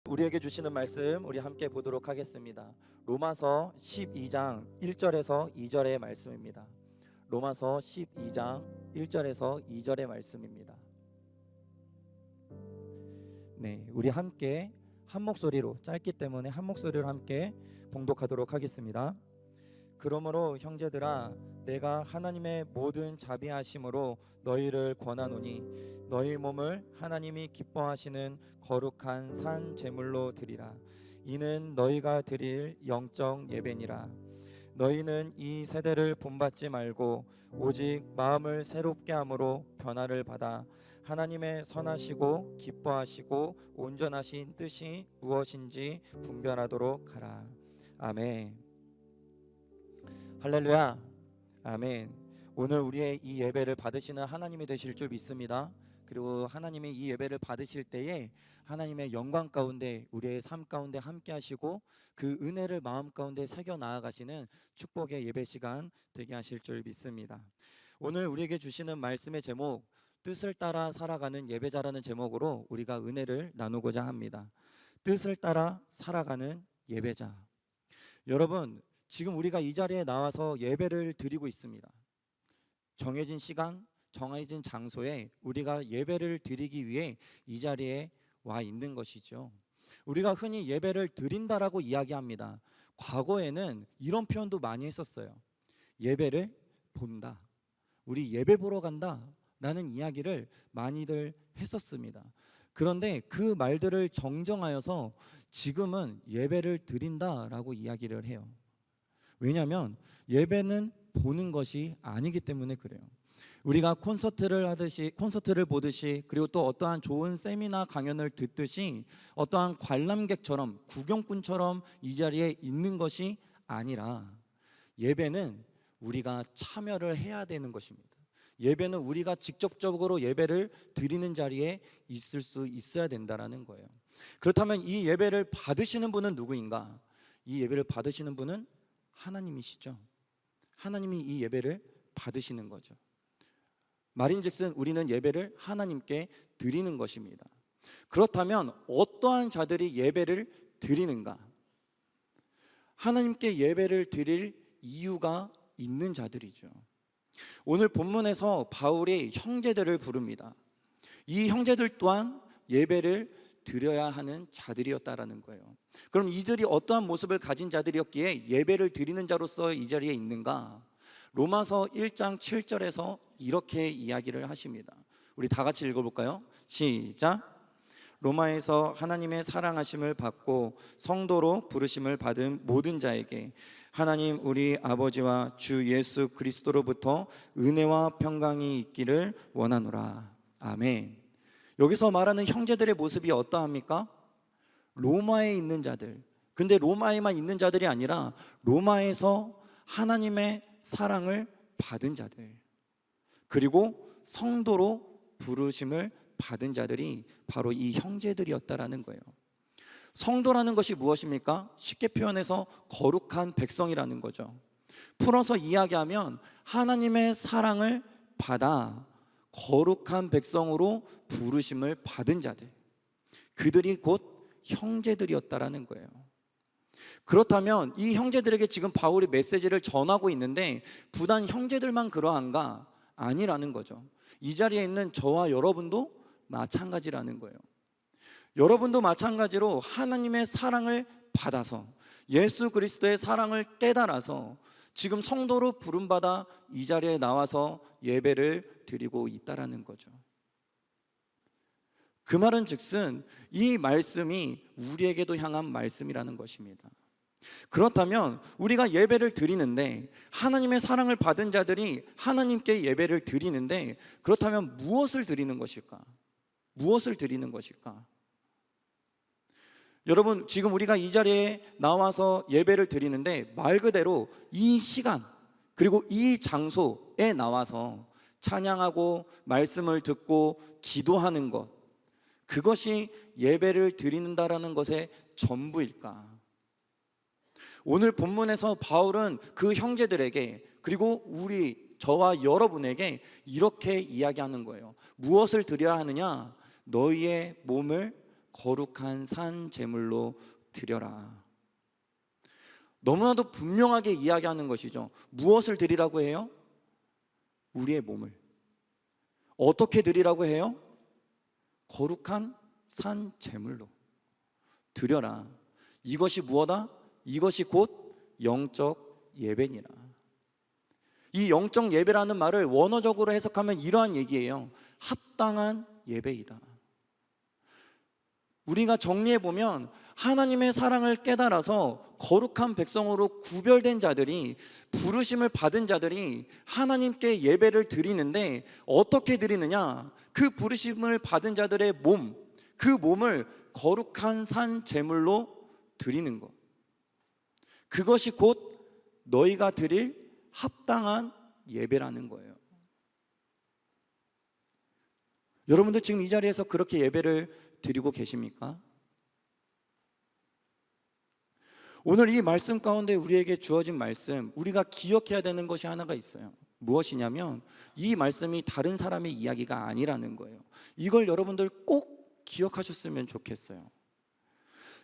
우리에게 주시는 말씀 우리 함께 보도록 하겠습니다. 로마서 12장 1절에서 2절의 말씀입니다. 로마서 12장 1절에서 2절의 말씀입니다. 네, 우리 함께 한 목소리로, 짧기 때문에 한 목소리로 함께 봉독하도록 하겠습니다. 그러므로 형제들아, 내가 하나님의 모든 자비하심으로 너희를 권하노니 너희 몸을 하나님이 기뻐하시는 거룩한 산 제물로 드리라. 이는 너희가 드릴 영적 예배니라. 너희는 이 세대를 본받지 말고 오직 마음을 새롭게 함으로 변화를 받아 하나님의 선하시고 기뻐하시고 온전하신 뜻이 무엇인지 분별하도록 하라. 아멘. 할렐루야. 아멘. 오늘 우리의 이 예배를 받으시는 하나님이 되실 줄 믿습니다. 그리고 하나님이 이 예배를 받으실 때에 하나님의 영광 가운데 우리의 삶 가운데 함께 하시고 그 은혜를 마음 가운데 새겨 나아가시는 축복의 예배 시간 되게 하실 줄 믿습니다. 오늘 우리에게 주시는 말씀의 제목, 뜻을 따라 살아가는 예배자라는 제목으로 우리가 은혜를 나누고자 합니다. 뜻을 따라 살아가는 예배자. 여러분, 지금 우리가 이 자리에 나와서 예배를 드리고 있습니다. 정해진 시간, 정해진 장소에 우리가 예배를 드리기 위해 이 자리에 와 있는 것이죠. 우리가 흔히 예배를 드린다라고 이야기합니다. 과거에는 이런 표현도 많이 했었어요. 예배를 본다. 우리 예배 보러 간다 라는 이야기를 많이들 했었습니다. 그런데 그 말들을 정정하여서 지금은 예배를 드린다라고 이야기를 해요. 왜냐하면 예배는 보는 것이 아니기 때문에 그래요. 우리가 콘서트를 보듯이, 그리고 또 어떠한 좋은 세미나 강연을 듣듯이 어떠한 관람객처럼, 구경꾼처럼 이 자리에 있는 것이 아니라 예배는 우리가 참여를 해야 되는 것입니다. 예배는 우리가 직접적으로 예배를 드리는 자리에 있을 수 있어야 된다는 거예요. 그렇다면 이 예배를 받으시는 분은 누구인가? 이 예배를 받으시는 분은 하나님이시죠. 하나님이 이 예배를 받으시는 거죠. 말인즉슨 우리는 예배를 하나님께 드리는 것입니다. 그렇다면 어떠한 자들이 예배를 드리는가? 하나님께 예배를 드릴 이유가 있는 자들이죠. 오늘 본문에서 바울이 형제들을 부릅니다. 이 형제들 또한 예배를 드려야 하는 자들이었다라는 거예요. 그럼 이들이 어떠한 모습을 가진 자들이었기에 예배를 드리는 자로서 이 자리에 있는가? 로마서 1장 7절에서 이렇게 이야기를 하십니다. 우리 다 같이 읽어볼까요? 시작. 로마에서 하나님의 사랑하심을 받고 성도로 부르심을 받은 모든 자에게 하나님 우리 아버지와 주 예수 그리스도로부터 은혜와 평강이 있기를 원하노라. 아멘. 여기서 말하는 형제들의 모습이 어떠합니까? 로마에 있는 자들. 근데 로마에만 있는 자들이 아니라 로마에서 하나님의 사랑을 받은 자들, 그리고 성도로 부르심을 받은 자들이 바로 이 형제들이었다라는 거예요. 성도라는 것이 무엇입니까? 쉽게 표현해서 거룩한 백성이라는 거죠. 풀어서 이야기하면 하나님의 사랑을 받아 거룩한 백성으로 부르심을 받은 자들, 그들이 곧 형제들이었다라는 거예요. 그렇다면 이 형제들에게 지금 바울이 메시지를 전하고 있는데 부단 형제들만 그러한가? 아니라는 거죠. 이 자리에 있는 저와 여러분도 마찬가지라는 거예요. 여러분도 마찬가지로 하나님의 사랑을 받아서, 예수 그리스도의 사랑을 깨달아서 지금 성도로 부름받아 이 자리에 나와서 예배를 드리고 있다라는 거죠. 그 말은 즉슨 이 말씀이 우리에게도 향한 말씀이라는 것입니다. 그렇다면 우리가 예배를 드리는데, 하나님의 사랑을 받은 자들이 하나님께 예배를 드리는데, 그렇다면 무엇을 드리는 것일까? 무엇을 드리는 것일까? 여러분, 지금 우리가 이 자리에 나와서 예배를 드리는데 말 그대로 이 시간, 그리고 이 장소에 나와서 찬양하고 말씀을 듣고 기도하는 것, 그것이 예배를 드린다라는 것의 전부일까? 오늘 본문에서 바울은 그 형제들에게, 그리고 저와 여러분에게 이렇게 이야기하는 거예요. 무엇을 드려야 하느냐? 너희의 몸을 거룩한 산 제물로 드려라. 너무나도 분명하게 이야기하는 것이죠. 무엇을 드리라고 해요? 우리의 몸을. 어떻게 드리라고 해요? 거룩한 산 제물로 드려라. 이것이 무엇이다? 이것이 곧 영적 예배니라. 이 영적 예배라는 말을 원어적으로 해석하면 이러한 얘기예요. 합당한 예배이다. 우리가 정리해보면 하나님의 사랑을 깨달아서 거룩한 백성으로 구별된 자들이, 부르심을 받은 자들이 하나님께 예배를 드리는데 어떻게 드리느냐? 그 부르심을 받은 자들의 몸, 그 몸을 거룩한 산 제물로 드리는 것. 그것이 곧 너희가 드릴 합당한 예배라는 거예요. 여러분들 지금 이 자리에서 그렇게 예배를 드리고 계십니까? 오늘 이 말씀 가운데 우리에게 주어진 말씀, 우리가 기억해야 되는 것이 하나가 있어요. 무엇이냐면 이 말씀이 다른 사람의 이야기가 아니라는 거예요. 이걸 여러분들 꼭 기억하셨으면 좋겠어요.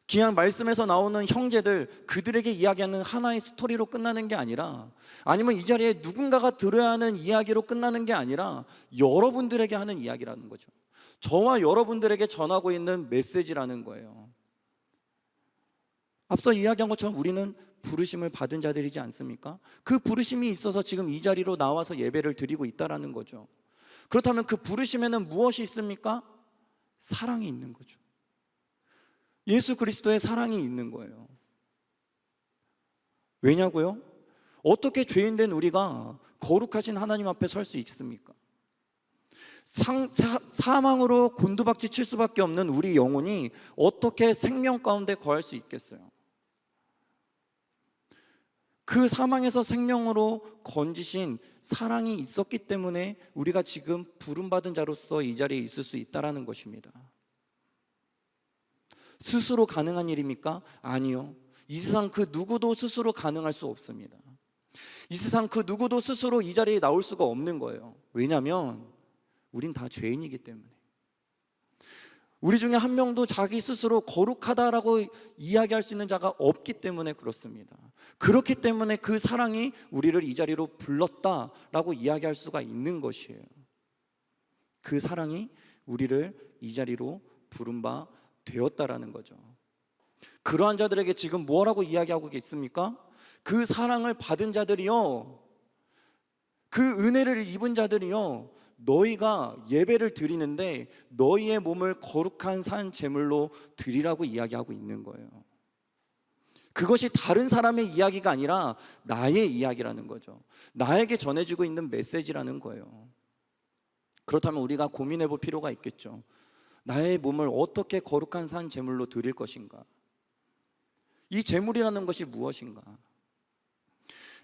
그냥 말씀에서 나오는 형제들, 그들에게 이야기하는 하나의 스토리로 끝나는 게 아니라, 아니면 이 자리에 누군가가 들어야 하는 이야기로 끝나는 게 아니라 여러분들에게 하는 이야기라는 거죠. 저와 여러분들에게 전하고 있는 메시지라는 거예요. 앞서 이야기한 것처럼 우리는 부르심을 받은 자들이지 않습니까? 그 부르심이 있어서 지금 이 자리로 나와서 예배를 드리고 있다라는 거죠. 그렇다면 그 부르심에는 무엇이 있습니까? 사랑이 있는 거죠. 예수 그리스도의 사랑이 있는 거예요. 왜냐고요? 어떻게 죄인된 우리가 거룩하신 하나님 앞에 설 수 있습니까? 사망으로 곤두박질 칠 수밖에 없는 우리 영혼이 어떻게 생명 가운데 거할 수 있겠어요? 그 사망에서 생명으로 건지신 사랑이 있었기 때문에 우리가 지금 부름받은 자로서 이 자리에 있을 수 있다는 것입니다. 스스로 가능한 일입니까? 아니요. 이 세상 그 누구도 스스로 가능할 수 없습니다. 이 세상 그 누구도 스스로 이 자리에 나올 수가 없는 거예요. 왜냐하면 우린 다 죄인이기 때문에. 우리 중에 한 명도 자기 스스로 거룩하다라고 이야기할 수 있는 자가 없기 때문에 그렇습니다. 그렇기 때문에 그 사랑이 우리를 이 자리로 불렀다라고 이야기할 수가 있는 것이에요. 그 사랑이 우리를 이 자리로 부른 바 되었다라는 거죠. 그러한 자들에게 지금 뭐라고 이야기하고 있습니까? 그 사랑을 받은 자들이요, 그 은혜를 입은 자들이요, 너희가 예배를 드리는데 너희의 몸을 거룩한 산 제물로 드리라고 이야기하고 있는 거예요. 그것이 다른 사람의 이야기가 아니라 나의 이야기라는 거죠. 나에게 전해지고 있는 메시지라는 거예요. 그렇다면 우리가 고민해 볼 필요가 있겠죠. 나의 몸을 어떻게 거룩한 산 제물로 드릴 것인가? 이 제물이라는 것이 무엇인가?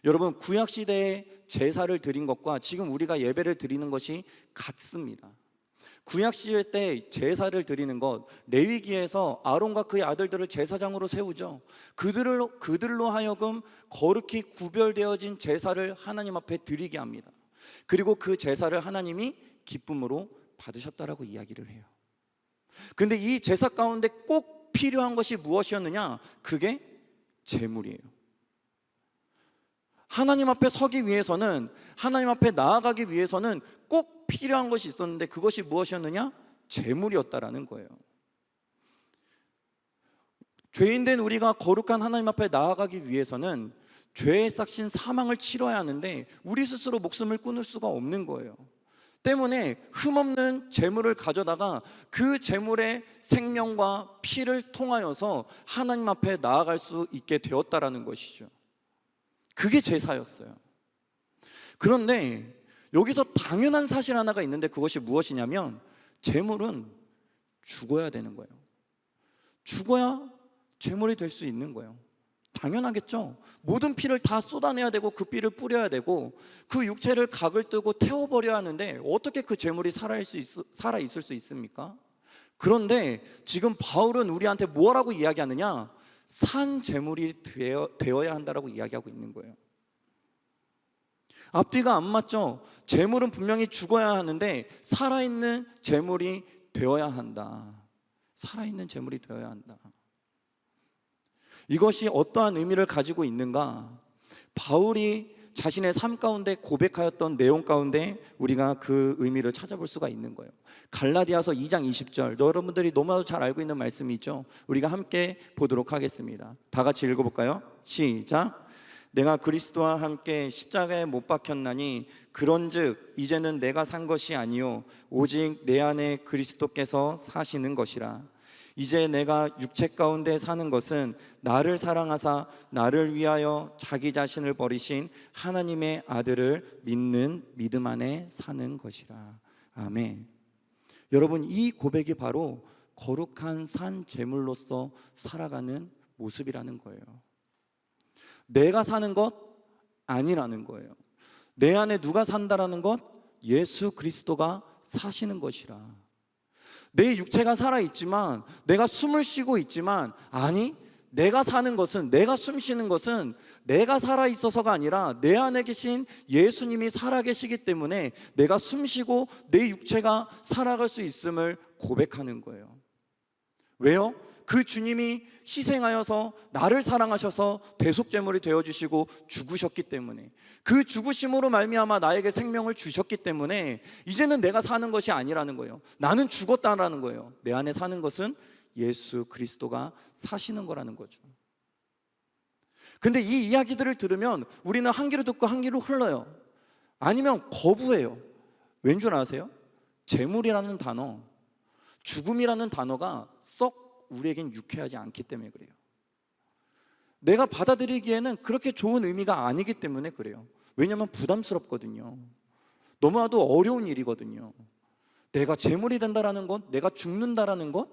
여러분, 구약시대에 제사를 드린 것과 지금 우리가 예배를 드리는 것이 같습니다. 구약시대 때 제사를 드리는 것, 레위기에서 아론과 그의 아들들을 제사장으로 세우죠. 그들로 하여금 거룩히 구별되어진 제사를 하나님 앞에 드리게 합니다. 그리고 그 제사를 하나님이 기쁨으로 받으셨다라고 이야기를 해요. 근데 이 제사 가운데 꼭 필요한 것이 무엇이었느냐? 그게 제물이에요. 하나님 앞에 서기 위해서는, 하나님 앞에 나아가기 위해서는 꼭 필요한 것이 있었는데 그것이 무엇이었느냐? 제물이었다라는 거예요. 죄인된 우리가 거룩한 하나님 앞에 나아가기 위해서는 죄의 싹신 사망을 치러야 하는데 우리 스스로 목숨을 끊을 수가 없는 거예요. 때문에 흠없는 제물을 가져다가 그 제물의 생명과 피를 통하여서 하나님 앞에 나아갈 수 있게 되었다라는 것이죠. 그게 제사였어요. 그런데 여기서 당연한 사실 하나가 있는데 그것이 무엇이냐면 제물은 죽어야 되는 거예요. 죽어야 제물이 될 수 있는 거예요. 당연하겠죠. 모든 피를 다 쏟아내야 되고 그 피를 뿌려야 되고 그 육체를 각을 뜨고 태워버려야 하는데 어떻게 그 제물이 살아있을 수 있습니까? 그런데 지금 바울은 우리한테 뭐라고 이야기하느냐? 산 제물이 되어야 한다라고 이야기하고 있는 거예요. 앞뒤가 안 맞죠? 제물은 분명히 죽어야 하는데 살아있는 제물이 되어야 한다. 살아있는 재물이 되어야 한다. 이것이 어떠한 의미를 가지고 있는가? 바울이 자신의 삶 가운데 고백하였던 내용 가운데 우리가 그 의미를 찾아볼 수가 있는 거예요. 갈라디아서 2장 20절, 여러분들이 너무나도 잘 알고 있는 말씀이죠. 우리가 함께 보도록 하겠습니다. 다 같이 읽어볼까요? 시작. 내가 그리스도와 함께 십자가에 못 박혔나니 그런즉 이제는 내가 산 것이 아니요 오직 내 안에 그리스도께서 사시는 것이라. 이제 내가 육체 가운데 사는 것은 나를 사랑하사 나를 위하여 자기 자신을 버리신 하나님의 아들을 믿는 믿음 안에 사는 것이라. 아멘. 여러분, 이 고백이 바로 거룩한 산 제물로서 살아가는 모습이라는 거예요. 내가 사는 것 아니라는 거예요. 내 안에 누가 산다라는 것? 예수 그리스도가 사시는 것이라. 내 육체가 살아있지만, 내가 숨을 쉬고 있지만, 아니, 내가 사는 것은, 내가 숨 쉬는 것은 내가 살아있어서가 아니라 내 안에 계신 예수님이 살아계시기 때문에 내가 숨 쉬고 내 육체가 살아갈 수 있음을 고백하는 거예요. 왜요? 그 주님이 희생하여서 나를 사랑하셔서 대속제물이 되어주시고 죽으셨기 때문에, 그 죽으심으로 말미암아 나에게 생명을 주셨기 때문에 이제는 내가 사는 것이 아니라는 거예요. 나는 죽었다라는 거예요. 내 안에 사는 것은 예수 그리스도가 사시는 거라는 거죠. 근데 이 이야기들을 들으면 우리는 한 귀로 듣고 한 귀로 흘러요. 아니면 거부해요. 왠 줄 아세요? 재물이라는 단어, 죽음이라는 단어가 썩 우리에겐 유쾌하지 않기 때문에 그래요. 내가 받아들이기에는 그렇게 좋은 의미가 아니기 때문에 그래요. 왜냐하면 부담스럽거든요. 너무나도 어려운 일이거든요. 내가 재물이 된다라는 것, 내가 죽는다라는 것,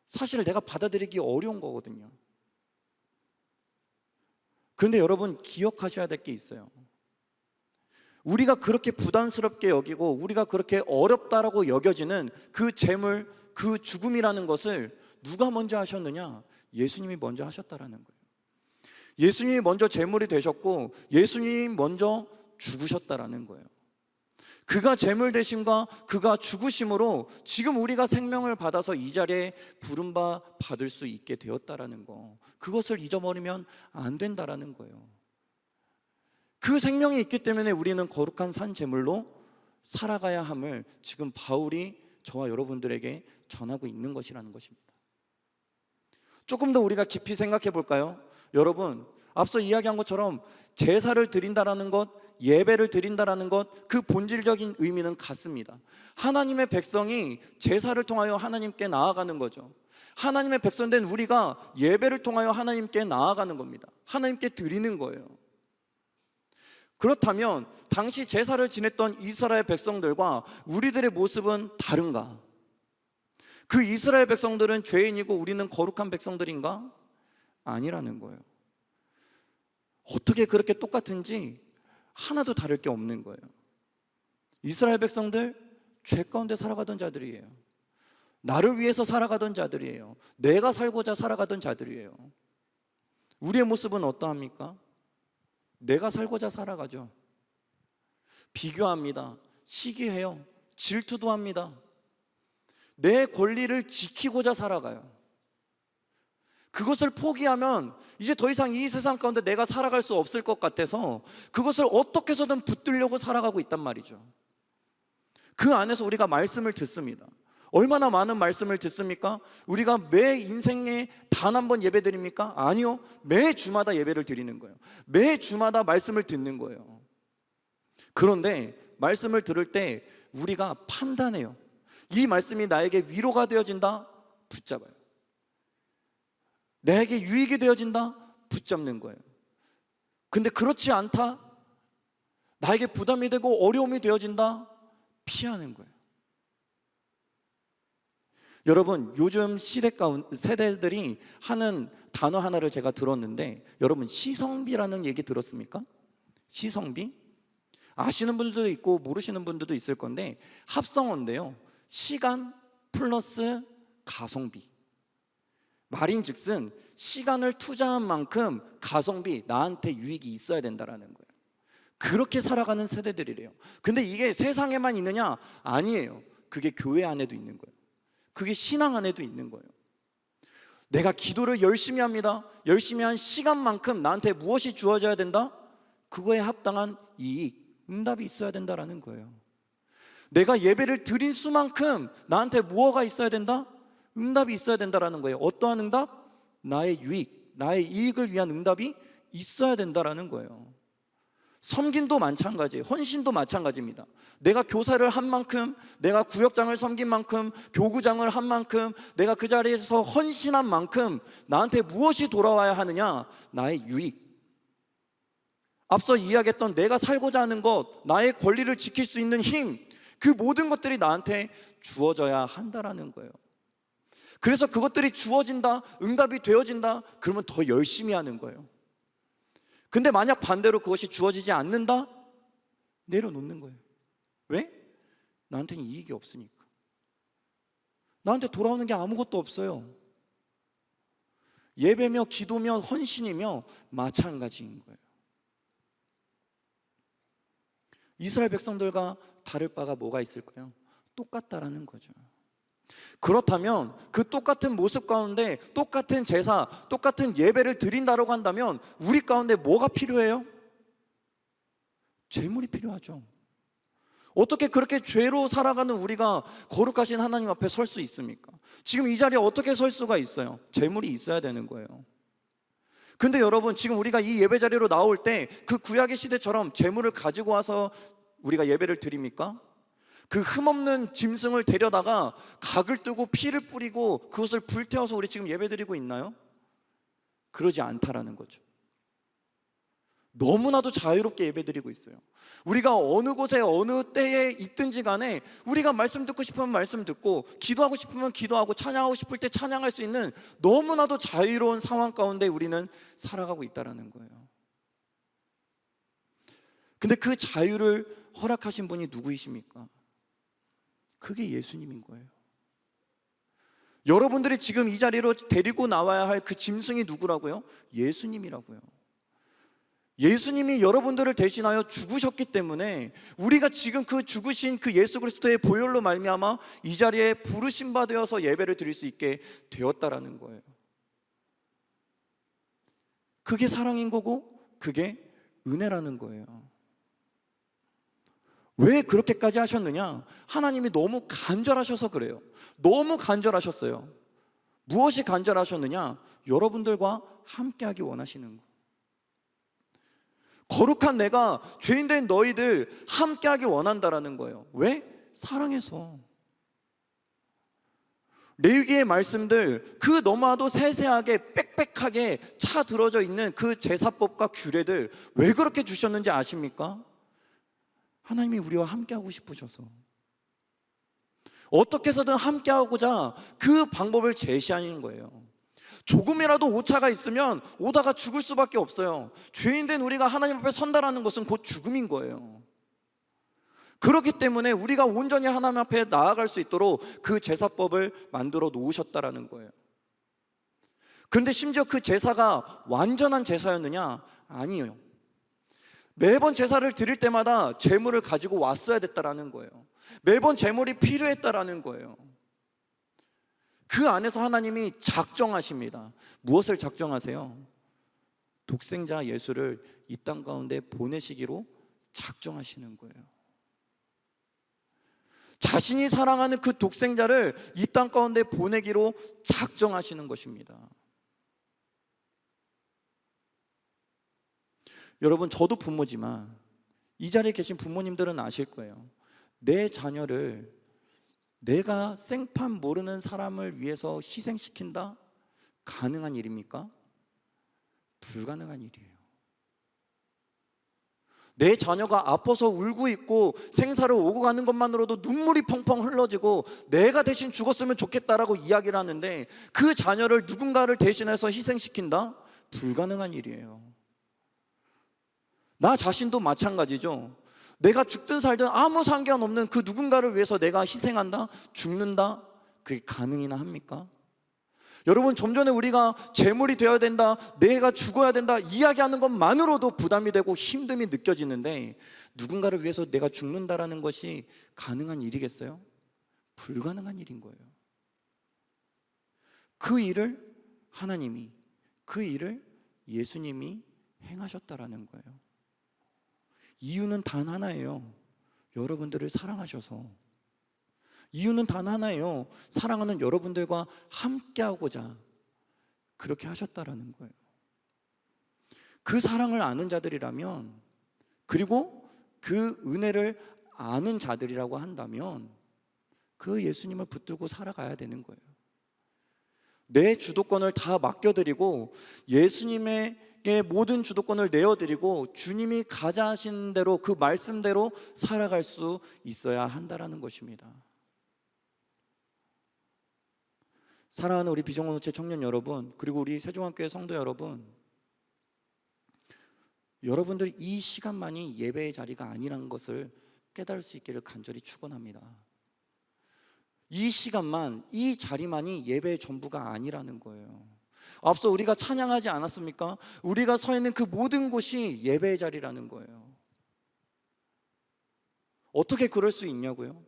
사실 내가 받아들이기 어려운 거거든요. 그런데 여러분, 기억하셔야 될 게 있어요. 우리가 그렇게 부담스럽게 여기고 우리가 그렇게 어렵다라고 여겨지는 그 재물, 그 죽음이라는 것을 누가 먼저 하셨느냐? 예수님이 먼저 하셨다라는 거예요. 예수님이 먼저 제물이 되셨고 예수님이 먼저 죽으셨다라는 거예요. 그가 제물 되심과 그가 죽으심으로 지금 우리가 생명을 받아서 이 자리에 부름바 받을 수 있게 되었다라는 거, 그것을 잊어버리면 안 된다라는 거예요. 그 생명이 있기 때문에 우리는 거룩한 산 제물로 살아가야 함을 지금 바울이 저와 여러분들에게 전하고 있는 것이라는 것입니다. 조금 더 우리가 깊이 생각해 볼까요? 여러분, 앞서 이야기한 것처럼 제사를 드린다라는 것, 예배를 드린다라는 것, 그 본질적인 의미는 같습니다. 하나님의 백성이 제사를 통하여 하나님께 나아가는 거죠. 하나님의 백성된 우리가 예배를 통하여 하나님께 나아가는 겁니다. 하나님께 드리는 거예요. 그렇다면 당시 제사를 지냈던 이스라엘 백성들과 우리들의 모습은 다른가? 그 이스라엘 백성들은 죄인이고 우리는 거룩한 백성들인가? 아니라는 거예요. 어떻게 그렇게 똑같은지 하나도 다를 게 없는 거예요. 이스라엘 백성들 죄 가운데 살아가던 자들이에요. 나를 위해서 살아가던 자들이에요. 내가 살고자 살아가던 자들이에요. 우리의 모습은 어떠합니까? 내가 살고자 살아가죠. 비교합니다. 시기해요. 질투도 합니다. 내 권리를 지키고자 살아가요. 그것을 포기하면 이제 더 이상 이 세상 가운데 내가 살아갈 수 없을 것 같아서 그것을 어떻게 해서든 붙들려고 살아가고 있단 말이죠. 그 안에서 우리가 말씀을 듣습니다. 얼마나 많은 말씀을 듣습니까? 우리가 매 인생에 단 한 번 예배 드립니까? 아니요. 매 주마다 예배를 드리는 거예요. 매 주마다 말씀을 듣는 거예요. 그런데 말씀을 들을 때 우리가 판단해요. 이 말씀이 나에게 위로가 되어진다? 붙잡아요. 나에게 유익이 되어진다? 붙잡는 거예요. 근데 그렇지 않다? 나에게 부담이 되고 어려움이 되어진다? 피하는 거예요. 여러분, 요즘 세대들이 하는 단어 하나를 제가 들었는데, 여러분 시성비라는 얘기 들었습니까? 시성비? 아시는 분들도 있고 모르시는 분들도 있을 건데 합성어인데요, 시간 플러스 가성비. 말인즉슨 시간을 투자한 만큼 가성비, 나한테 유익이 있어야 된다라는 거예요. 그렇게 살아가는 세대들이래요. 근데 이게 세상에만 있느냐? 아니에요. 그게 교회 안에도 있는 거예요. 그게 신앙 안에도 있는 거예요. 내가 기도를 열심히 합니다. 열심히 한 시간만큼 나한테 무엇이 주어져야 된다? 그거에 합당한 이익, 응답이 있어야 된다라는 거예요. 내가 예배를 드린 수만큼 나한테 무엇가 있어야 된다? 응답이 있어야 된다라는 거예요. 어떠한 응답? 나의 유익, 나의 이익을 위한 응답이 있어야 된다라는 거예요. 섬김도 마찬가지예요. 헌신도 마찬가지입니다. 내가 교사를 한 만큼, 내가 구역장을 섬긴 만큼, 교구장을 한 만큼, 내가 그 자리에서 헌신한 만큼 나한테 무엇이 돌아와야 하느냐? 나의 유익. 앞서 이야기했던 내가 살고자 하는 것, 나의 권리를 지킬 수 있는 힘, 그 모든 것들이 나한테 주어져야 한다라는 거예요. 그래서 그것들이 주어진다, 응답이 되어진다, 그러면 더 열심히 하는 거예요. 근데 만약 반대로 그것이 주어지지 않는다? 내려놓는 거예요. 왜? 나한테는 이익이 없으니까. 나한테 돌아오는 게 아무것도 없어요. 예배며 기도며 헌신이며 마찬가지인 거예요. 이스라엘 백성들과 다를 바가 뭐가 있을까요? 똑같다라는 거죠. 그렇다면 그 똑같은 모습 가운데 똑같은 제사, 똑같은 예배를 드린다라고 한다면 우리 가운데 뭐가 필요해요? 제물이 필요하죠. 어떻게 그렇게 죄로 살아가는 우리가 거룩하신 하나님 앞에 설 수 있습니까? 지금 이 자리에 어떻게 설 수가 있어요? 제물이 있어야 되는 거예요. 근데 여러분, 지금 우리가 이 예배 자리로 나올 때 그 구약의 시대처럼 제물을 가지고 와서 우리가 예배를 드립니까? 그 흠없는 짐승을 데려다가 각을 뜨고 피를 뿌리고 그것을 불태워서 우리 지금 예배드리고 있나요? 그러지 않다라는 거죠. 너무나도 자유롭게 예배드리고 있어요. 우리가 어느 곳에 어느 때에 있든지 간에 우리가 말씀 듣고 싶으면 말씀 듣고, 기도하고 싶으면 기도하고, 찬양하고 싶을 때 찬양할 수 있는 너무나도 자유로운 상황 가운데 우리는 살아가고 있다는 거예요. 근데 그 자유를 허락하신 분이 누구이십니까? 그게 예수님인 거예요. 여러분들이 지금 이 자리로 데리고 나와야 할 그 짐승이 누구라고요? 예수님이라고요. 예수님이 여러분들을 대신하여 죽으셨기 때문에 우리가 지금 그 죽으신 그 예수 그리스도의 보혈로 말미암아 이 자리에 부르심 받아서 예배를 드릴 수 있게 되었다라는 거예요. 그게 사랑인 거고 그게 은혜라는 거예요. 왜 그렇게까지 하셨느냐? 하나님이 너무 간절하셔서 그래요. 너무 간절하셨어요. 무엇이 간절하셨느냐? 여러분들과 함께하기 원하시는 거. 거룩한 내가 죄인된 너희들 함께하기 원한다라는 거예요. 왜? 사랑해서. 레위기의 말씀들, 그 너무나도 세세하게 빽빽하게 차들어져 있는 그 제사법과 규례들 왜 그렇게 주셨는지 아십니까? 하나님이 우리와 함께하고 싶으셔서, 어떻게 해서든 함께하고자 그 방법을 제시하는 거예요. 조금이라도 오차가 있으면 오다가 죽을 수밖에 없어요. 죄인된 우리가 하나님 앞에 선다라는 것은 곧 죽음인 거예요. 그렇기 때문에 우리가 온전히 하나님 앞에 나아갈 수 있도록 그 제사법을 만들어 놓으셨다라는 거예요. 그런데 심지어 그 제사가 완전한 제사였느냐? 아니에요. 매번 제사를 드릴 때마다 제물을 가지고 왔어야 됐다라는 거예요. 매번 제물이 필요했다라는 거예요. 그 안에서 하나님이 작정하십니다. 무엇을 작정하세요? 독생자 예수를 이 땅 가운데 보내시기로 작정하시는 거예요. 자신이 사랑하는 그 독생자를 이 땅 가운데 보내기로 작정하시는 것입니다. 여러분, 저도 부모지만 이 자리에 계신 부모님들은 아실 거예요. 내 자녀를 내가 생판 모르는 사람을 위해서 희생시킨다? 가능한 일입니까? 불가능한 일이에요. 내 자녀가 아파서 울고 있고 생사를 오고 가는 것만으로도 눈물이 펑펑 흘러지고 내가 대신 죽었으면 좋겠다라고 이야기를 하는데 그 자녀를 누군가를 대신해서 희생시킨다? 불가능한 일이에요. 나 자신도 마찬가지죠. 내가 죽든 살든 아무 상관없는 그 누군가를 위해서 내가 희생한다? 죽는다? 그게 가능이나 합니까? 여러분, 좀 전에 우리가 제물이 되어야 된다, 내가 죽어야 된다 이야기하는 것만으로도 부담이 되고 힘듦이 느껴지는데 누군가를 위해서 내가 죽는다라는 것이 가능한 일이겠어요? 불가능한 일인 거예요. 그 일을 하나님이, 그 일을 예수님이 행하셨다라는 거예요. 이유는 단 하나예요. 여러분들을 사랑하셔서. 이유는 단 하나예요. 사랑하는 여러분들과 함께하고자 그렇게 하셨다라는 거예요. 그 사랑을 아는 자들이라면, 그리고 그 은혜를 아는 자들이라고 한다면 그 예수님을 붙들고 살아가야 되는 거예요. 내 주도권을 다 맡겨드리고 예수님에게 모든 주도권을 내어드리고 주님이 가자 하신 대로, 그 말씀대로 살아갈 수 있어야 한다라는 것입니다. 사랑하는 우리 비전공동체 청년 여러분, 그리고 우리 세종학교의 성도 여러분, 여러분들 이 시간만이 예배의 자리가 아니라는 것을 깨달을 수 있기를 간절히 축원합니다. 이 시간만, 이 자리만이 예배의 전부가 아니라는 거예요. 앞서 우리가 찬양하지 않았습니까? 우리가 서 있는 그 모든 곳이 예배의 자리라는 거예요. 어떻게 그럴 수 있냐고요?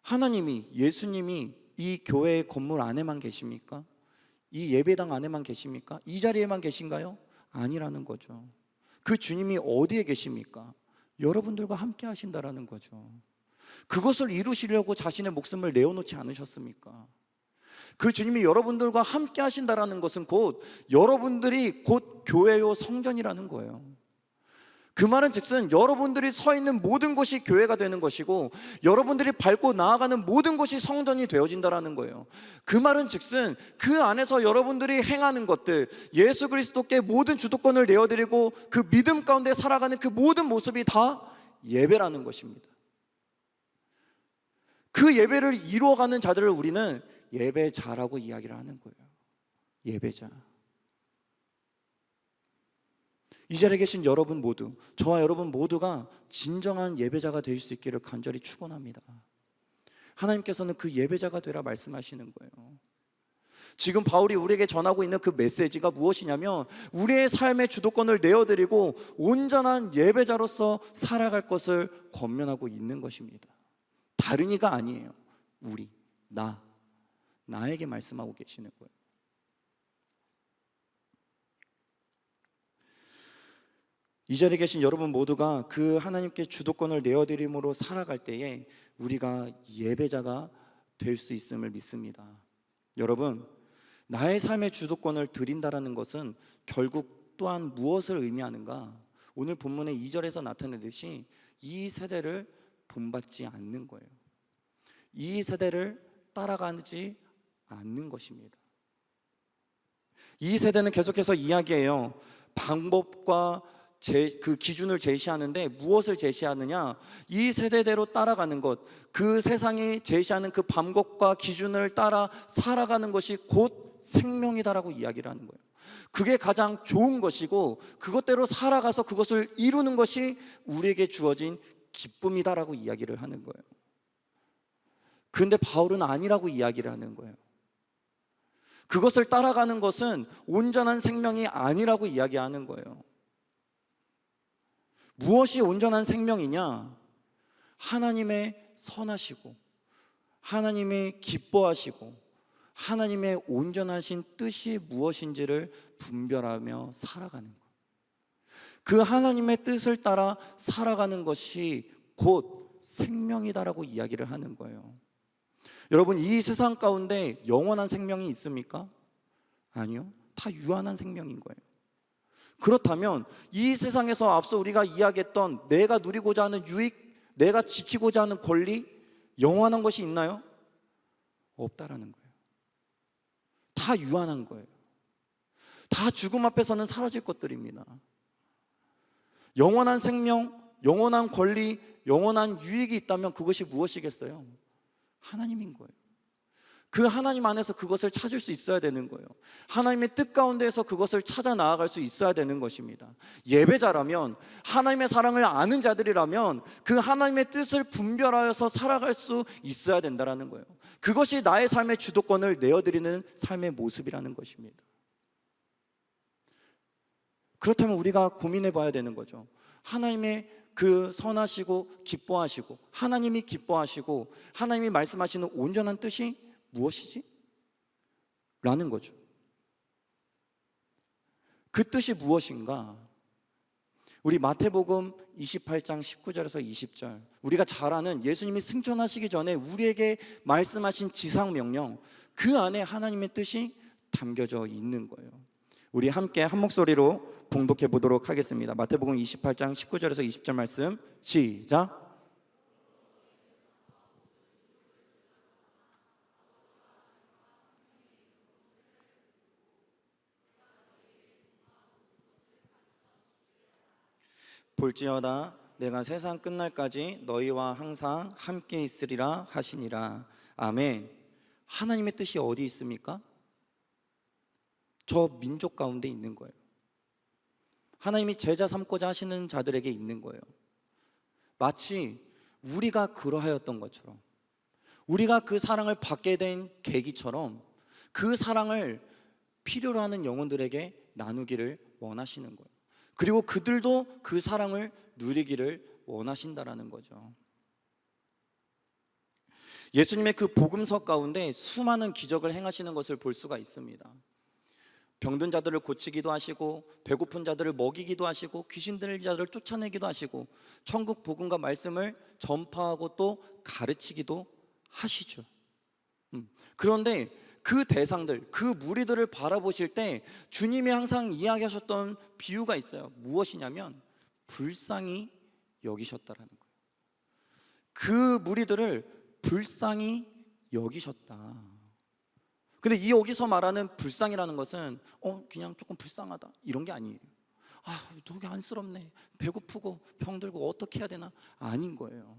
하나님이, 예수님이 이 교회의 건물 안에만 계십니까? 이 예배당 안에만 계십니까? 이 자리에만 계신가요? 아니라는 거죠. 그 주님이 어디에 계십니까? 여러분들과 함께 하신다라는 거죠. 그것을 이루시려고 자신의 목숨을 내어놓지 않으셨습니까? 그 주님이 여러분들과 함께 하신다라는 것은 곧 여러분들이 곧 교회요 성전이라는 거예요. 그 말은 즉슨 여러분들이 서 있는 모든 곳이 교회가 되는 것이고 여러분들이 밟고 나아가는 모든 곳이 성전이 되어진다라는 거예요. 그 말은 즉슨 그 안에서 여러분들이 행하는 것들, 예수 그리스도께 모든 주도권을 내어드리고 그 믿음 가운데 살아가는 그 모든 모습이 다 예배라는 것입니다. 그 예배를 이루어가는 자들을 우리는 예배자라고 이야기를 하는 거예요. 예배자. 이 자리에 계신 여러분 모두, 저와 여러분 모두가 진정한 예배자가 될 수 있기를 간절히 축원합니다. 하나님께서는 그 예배자가 되라 말씀하시는 거예요. 지금 바울이 우리에게 전하고 있는 그 메시지가 무엇이냐면 우리의 삶의 주도권을 내어드리고 온전한 예배자로서 살아갈 것을 권면하고 있는 것입니다. 다른 이가 아니에요. 우리, 나에게 말씀하고 계시는 거예요. 이 자리에 계신 여러분 모두가 그 하나님께 주도권을 내어드림으로 살아갈 때에 우리가 예배자가 될 수 있음을 믿습니다. 여러분, 나의 삶의 주도권을 드린다라는 것은 결국 또한 무엇을 의미하는가? 오늘 본문의 2절에서 나타내듯이 이 세대를 본받지 않는 거예요. 이 세대를 따라가지 않는 것입니다. 이 세대는 계속해서 이야기해요. 방법과 그 기준을 제시하는데 무엇을 제시하느냐? 이 세대대로 따라가는 것, 그 세상이 제시하는 그 방법과 기준을 따라 살아가는 것이 곧 생명이다라고 이야기를 하는 거예요. 그게 가장 좋은 것이고 그것대로 살아가서 그것을 이루는 것이 우리에게 주어진 기쁨이다라고 이야기를 하는 거예요. 그런데 바울은 아니라고 이야기를 하는 거예요. 그것을 따라가는 것은 온전한 생명이 아니라고 이야기하는 거예요. 무엇이 온전한 생명이냐? 하나님의 선하시고 하나님의 기뻐하시고 하나님의 온전하신 뜻이 무엇인지를 분별하며 살아가는 것. 그 하나님의 뜻을 따라 살아가는 것이 곧 생명이다라고 이야기를 하는 거예요. 여러분, 이 세상 가운데 영원한 생명이 있습니까? 아니요. 다 유한한 생명인 거예요. 그렇다면 이 세상에서 앞서 우리가 이야기했던 내가 누리고자 하는 유익, 내가 지키고자 하는 권리, 영원한 것이 있나요? 없다라는 거예요. 다 유한한 거예요. 다 죽음 앞에서는 사라질 것들입니다. 영원한 생명, 영원한 권리, 영원한 유익이 있다면 그것이 무엇이겠어요? 하나님인 거예요. 그 하나님 안에서 그것을 찾을 수 있어야 되는 거예요. 하나님의 뜻 가운데에서 그것을 찾아 나아갈 수 있어야 되는 것입니다. 예배자라면, 하나님의 사랑을 아는 자들이라면 그 하나님의 뜻을 분별하여서 살아갈 수 있어야 된다는 거예요. 그것이 나의 삶의 주도권을 내어드리는 삶의 모습이라는 것입니다. 그렇다면 우리가 고민해 봐야 되는 거죠. 하나님의 그 선하시고 기뻐하시고 하나님이 기뻐하시고 하나님이 말씀하시는 온전한 뜻이 무엇이지? 라는 거죠. 그 뜻이 무엇인가? 우리 마태복음 28장 19절에서 20절, 우리가 잘 아는 예수님이 승천하시기 전에 우리에게 말씀하신 지상명령, 그 안에 하나님의 뜻이 담겨져 있는 거예요. 우리 함께 한 목소리로 봉독해 보도록 하겠습니다. 마태복음 28장 19절에서 20절 말씀, 시작. 볼지어다 내가 세상 끝날까지 너희와 항상 함께 있으리라 하시니라. 아멘. 하나님의 뜻이 어디 있습니까? 저 민족 가운데 있는 거예요. 하나님이 제자 삼고자 하시는 자들에게 있는 거예요. 마치 우리가 그러하였던 것처럼, 우리가 그 사랑을 받게 된 계기처럼 그 사랑을 필요로 하는 영혼들에게 나누기를 원하시는 거예요. 그리고 그들도 그 사랑을 누리기를 원하신다라는 거죠. 예수님의 그 복음서 가운데 수많은 기적을 행하시는 것을 볼 수가 있습니다. 병든 자들을 고치기도 하시고, 배고픈 자들을 먹이기도 하시고, 귀신 들린 자들을 쫓아내기도 하시고, 천국 복음과 말씀을 전파하고 또 가르치기도 하시죠. 그런데 그 대상들, 그 무리들을 바라보실 때 주님이 항상 이야기하셨던 비유가 있어요. 무엇이냐면 불쌍히 여기셨다라는 거예요. 그 무리들을 불쌍히 여기셨다. 근데 이 여기서 말하는 불쌍이라는 것은 그냥 조금 불쌍하다 이런 게 아니에요. 되게 안쓰럽네, 배고프고 병들고 어떻게 해야 되나, 아닌 거예요.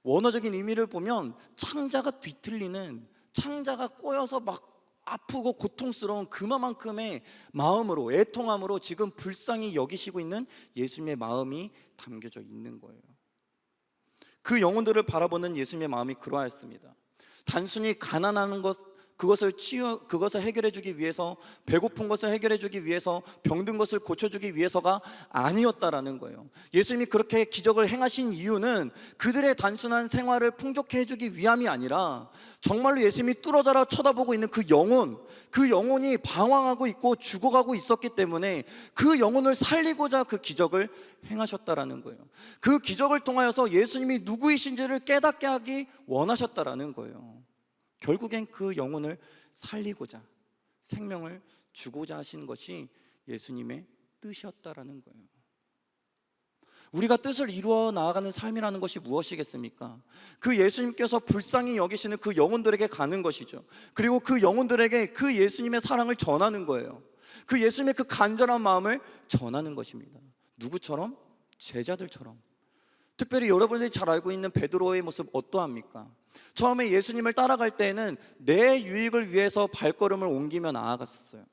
원어적인 의미를 보면 창자가 뒤틀리는, 창자가 꼬여서 막 아프고 고통스러운 그만큼의 마음으로, 애통함으로 지금 불쌍히 여기시고 있는 예수님의 마음이 담겨져 있는 거예요. 그 영혼들을 바라보는 예수님의 마음이 그러하였습니다. 단순히 가난한 것, 그것을 해결해 주기 위해서, 배고픈 것을 해결해 주기 위해서, 병든 것을 고쳐 주기 위해서가 아니었다라는 거예요. 예수님이 그렇게 기적을 행하신 이유는 그들의 단순한 생활을 풍족해 해 주기 위함이 아니라 정말로 예수님이 뚫어져라 쳐다보고 있는 그 영혼이 방황하고 있고 죽어가고 있었기 때문에 그 영혼을 살리고자 그 기적을 행하셨다라는 거예요. 그 기적을 통하여서 예수님이 누구이신지를 깨닫게 하기 원하셨다라는 거예요. 결국엔 그 영혼을 살리고자, 생명을 주고자 하신 것이 예수님의 뜻이었다라는 거예요. 우리가 뜻을 이루어 나아가는 삶이라는 것이 무엇이겠습니까? 그 예수님께서 불쌍히 여기시는 그 영혼들에게 가는 것이죠. 그리고 그 영혼들에게 그 예수님의 사랑을 전하는 거예요. 그 예수님의 그 간절한 마음을 전하는 것입니다. 누구처럼? 제자들처럼. 특별히 여러분들이 잘 알고 있는 베드로의 모습 어떠합니까? 처음에 예수님을 따라갈 때에는 내 유익을 위해서 발걸음을 옮기며 나아갔었어요.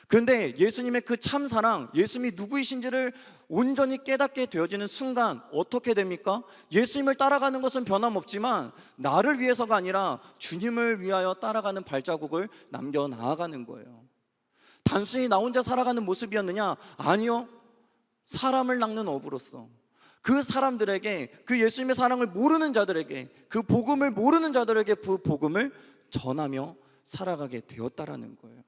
그런데 예수님의 그 참사랑, 예수님이 누구이신지를 온전히 깨닫게 되어지는 순간 어떻게 됩니까? 예수님을 따라가는 것은 변함없지만 나를 위해서가 아니라 주님을 위하여 따라가는 발자국을 남겨 나아가는 거예요. 단순히 나 혼자 살아가는 모습이었느냐? 아니요. 사람을 낚는 어부로서 그 사람들에게, 그 예수님의 사랑을 모르는 자들에게, 그 복음을 모르는 자들에게 그 복음을 전하며 살아가게 되었다라는 거예요.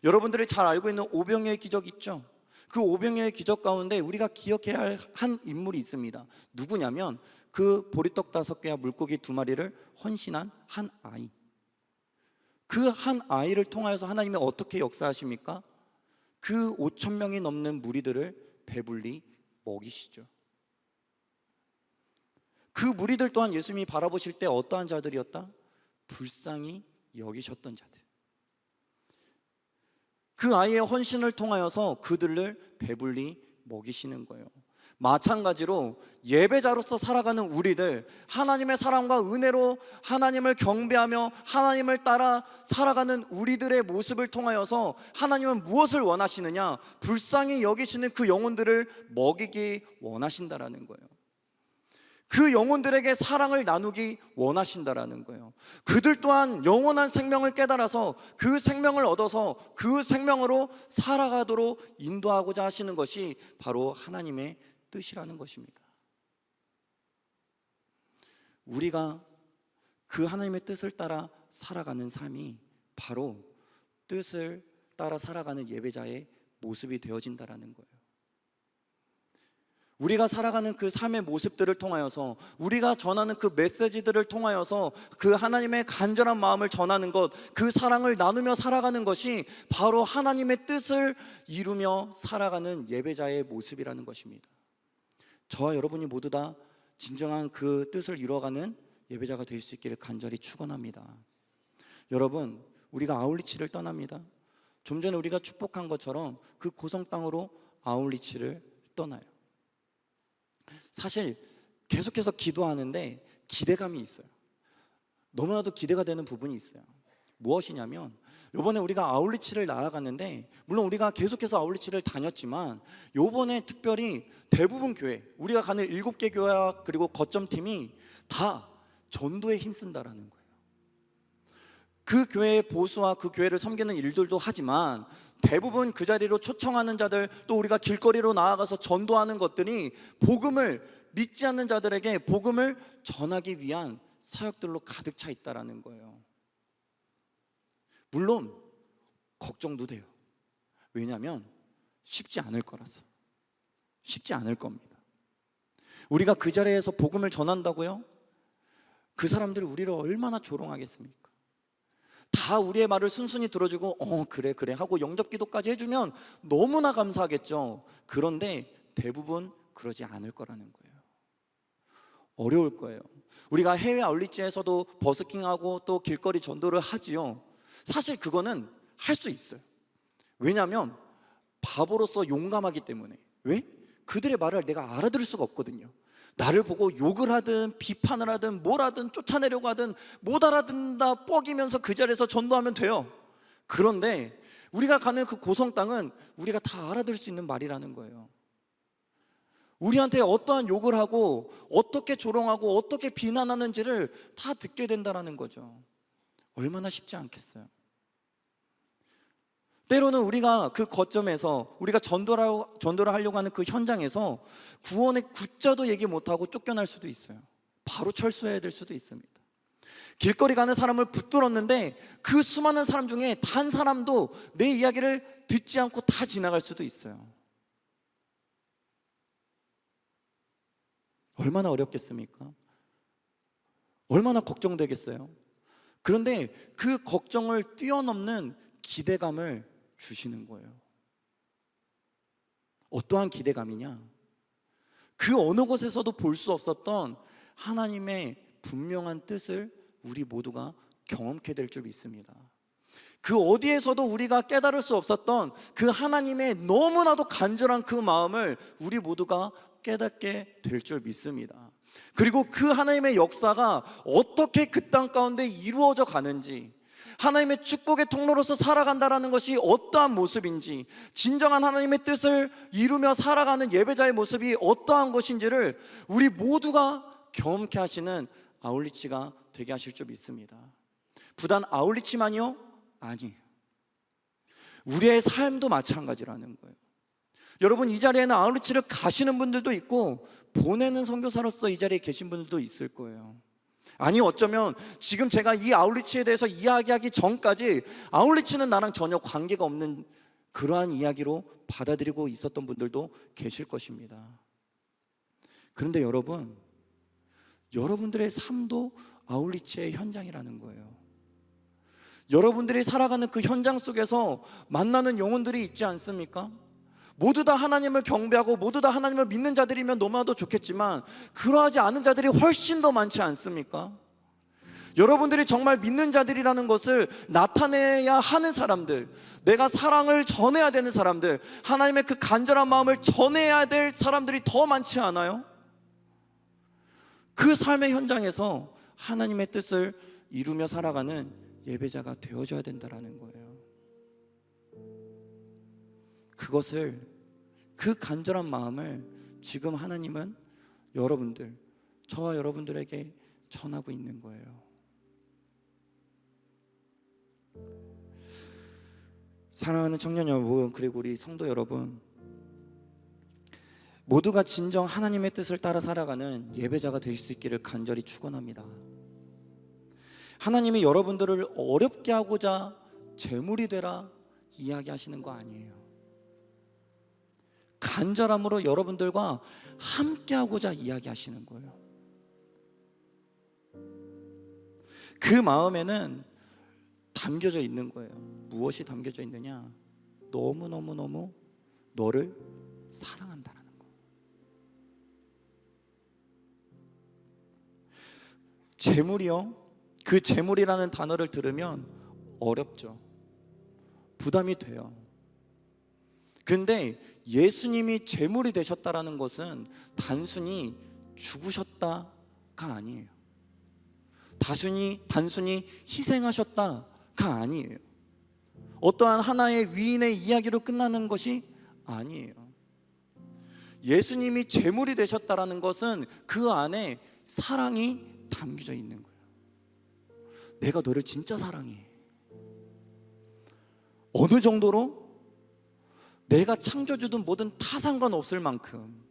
여러분들이 잘 알고 있는 오병이어의 기적 있죠? 그 오병이어의 기적 가운데 우리가 기억해야 할 한 인물이 있습니다. 누구냐면 그 보리떡 5개와 물고기 2마리를 헌신한 한 아이. 그 한 아이를 통하여서 하나님이 어떻게 역사하십니까? 그 5,000명이 넘는 무리들을 배불리 먹이시죠. 그 무리들 또한 예수님이 바라보실 때 어떠한 자들이었다? 불쌍히 여기셨던 자들. 그 아이의 헌신을 통하여서 그들을 배불리 먹이시는 거예요. 마찬가지로 예배자로서 살아가는 우리들, 하나님의 사랑과 은혜로 하나님을 경배하며 하나님을 따라 살아가는 우리들의 모습을 통하여서 하나님은 무엇을 원하시느냐? 불쌍히 여기시는 그 영혼들을 먹이기 원하신다라는 거예요. 그 영혼들에게 사랑을 나누기 원하신다라는 거예요. 그들 또한 영원한 생명을 깨달아서 그 생명을 얻어서 그 생명으로 살아가도록 인도하고자 하시는 것이 바로 하나님의 뜻이라는 것입니다. 우리가 그 하나님의 뜻을 따라 살아가는 삶이 바로 뜻을 따라 살아가는 예배자의 모습이 되어진다라는 거예요. 우리가 살아가는 그 삶의 모습들을 통하여서, 우리가 전하는 그 메시지들을 통하여서 그 하나님의 간절한 마음을 전하는 것, 그 사랑을 나누며 살아가는 것이 바로 하나님의 뜻을 이루며 살아가는 예배자의 모습이라는 것입니다. 저와 여러분이 모두 다 진정한 그 뜻을 이루어가는 예배자가 될 수 있기를 간절히 축원합니다. 여러분, 우리가 아울리치를 떠납니다. 좀 전에 우리가 축복한 것처럼 그 고성 땅으로 아울리치를 떠나요. 사실 계속해서 기도하는데 기대감이 있어요. 너무나도 기대가 되는 부분이 있어요. 무엇이냐면, 요번에 우리가 아울리치를 나아갔는데, 물론 우리가 계속해서 아울리치를 다녔지만 요번에 특별히 대부분 교회, 우리가 가는 7개 교회와 그리고 거점팀이 다 전도에 힘쓴다라는 거예요. 그 교회의 보수와 그 교회를 섬기는 일들도 하지만 대부분 그 자리로 초청하는 자들, 또 우리가 길거리로 나아가서 전도하는 것들이 복음을 믿지 않는 자들에게 복음을 전하기 위한 사역들로 가득 차 있다라는 거예요. 물론 걱정도 돼요. 왜냐하면 쉽지 않을 거라서. 쉽지 않을 겁니다. 우리가 그 자리에서 복음을 전한다고요? 그 사람들이 우리를 얼마나 조롱하겠습니까? 다 우리의 말을 순순히 들어주고 그래 하고 영접기도까지 해주면 너무나 감사하겠죠. 그런데 대부분 그러지 않을 거라는 거예요. 어려울 거예요. 우리가 해외 아울리치에서도 버스킹하고 또 길거리 전도를 하지요. 사실 그거는 할 수 있어요. 왜냐하면 바보로서 용감하기 때문에. 왜? 그들의 말을 내가 알아들을 수가 없거든요. 나를 보고 욕을 하든 비판을 하든 뭘 하든 쫓아내려고 하든 못 알아듣는다 뻐기면서 그 자리에서 전도하면 돼요. 그런데 우리가 가는 그 고성 땅은 우리가 다 알아들을 수 있는 말이라는 거예요. 우리한테 어떠한 욕을 하고 어떻게 조롱하고 어떻게 비난하는지를 다 듣게 된다는 거죠. 얼마나 쉽지 않겠어요. 때로는 우리가 그 거점에서 우리가 전도를 하려고 하는 그 현장에서 구원의 구자도 얘기 못하고 쫓겨날 수도 있어요. 바로 철수해야 될 수도 있습니다. 길거리 가는 사람을 붙들었는데 그 수많은 사람 중에 단 사람도 내 이야기를 듣지 않고 다 지나갈 수도 있어요. 얼마나 어렵겠습니까? 얼마나 걱정되겠어요? 그런데 그 걱정을 뛰어넘는 기대감을 주시는 거예요. 어떠한 기대감이냐? 그 어느 곳에서도 볼 수 없었던 하나님의 분명한 뜻을 우리 모두가 경험케 될 줄 믿습니다. 그 어디에서도 우리가 깨달을 수 없었던 그 하나님의 너무나도 간절한 그 마음을 우리 모두가 깨닫게 될 줄 믿습니다. 그리고 그 하나님의 역사가 어떻게 그 땅 가운데 이루어져 가는지, 하나님의 축복의 통로로서 살아간다는 것이 어떠한 모습인지, 진정한 하나님의 뜻을 이루며 살아가는 예배자의 모습이 어떠한 것인지를 우리 모두가 경험케 하시는 아울리치가 되게 하실 줄 믿습니다. 부단 아울리치만이요? 아니에요. 우리의 삶도 마찬가지라는 거예요. 여러분, 이 자리에는 아울리치를 가시는 분들도 있고 보내는 선교사로서 이 자리에 계신 분들도 있을 거예요. 아니, 어쩌면 지금 제가 이 아울리치에 대해서 이야기하기 전까지 아울리치는 나랑 전혀 관계가 없는 그러한 이야기로 받아들이고 있었던 분들도 계실 것입니다. 그런데 여러분, 여러분들의 삶도 아울리치의 현장이라는 거예요. 여러분들이 살아가는 그 현장 속에서 만나는 영혼들이 있지 않습니까? 모두 다 하나님을 경배하고 모두 다 하나님을 믿는 자들이면 너무나도 좋겠지만 그러하지 않은 자들이 훨씬 더 많지 않습니까? 여러분들이 정말 믿는 자들이라는 것을 나타내야 하는 사람들, 내가 사랑을 전해야 되는 사람들, 하나님의 그 간절한 마음을 전해야 될 사람들이 더 많지 않아요? 그 삶의 현장에서 하나님의 뜻을 이루며 살아가는 예배자가 되어줘야 된다는 거예요. 그것을, 그 간절한 마음을 지금 하나님은 여러분들, 저와 여러분들에게 전하고 있는 거예요. 사랑하는 청년 여러분, 그리고 우리 성도 여러분, 모두가 진정 하나님의 뜻을 따라 살아가는 예배자가 될 수 있기를 간절히 축원합니다. 하나님이 여러분들을 어렵게 하고자 재물이 되라 이야기하시는 거 아니에요. 간절함으로 여러분들과 함께하고자 이야기하시는 거예요. 그 마음에는 담겨져 있는 거예요. 무엇이 담겨져 있느냐? 너무너무너무 너를 사랑한다는 거. 재물이요, 그 재물이라는 단어를 들으면 어렵죠. 부담이 돼요. 근데 예수님이 재물이 되셨다라는 것은 단순히 죽으셨다가 아니에요. 단순히 희생하셨다가 아니에요. 어떠한 하나의 위인의 이야기로 끝나는 것이 아니에요. 예수님이 재물이 되셨다라는 것은 그 안에 사랑이 담겨져 있는 거예요. 내가 너를 진짜 사랑해. 어느 정도로? 내가 창조주든 뭐든 다 상관없을 만큼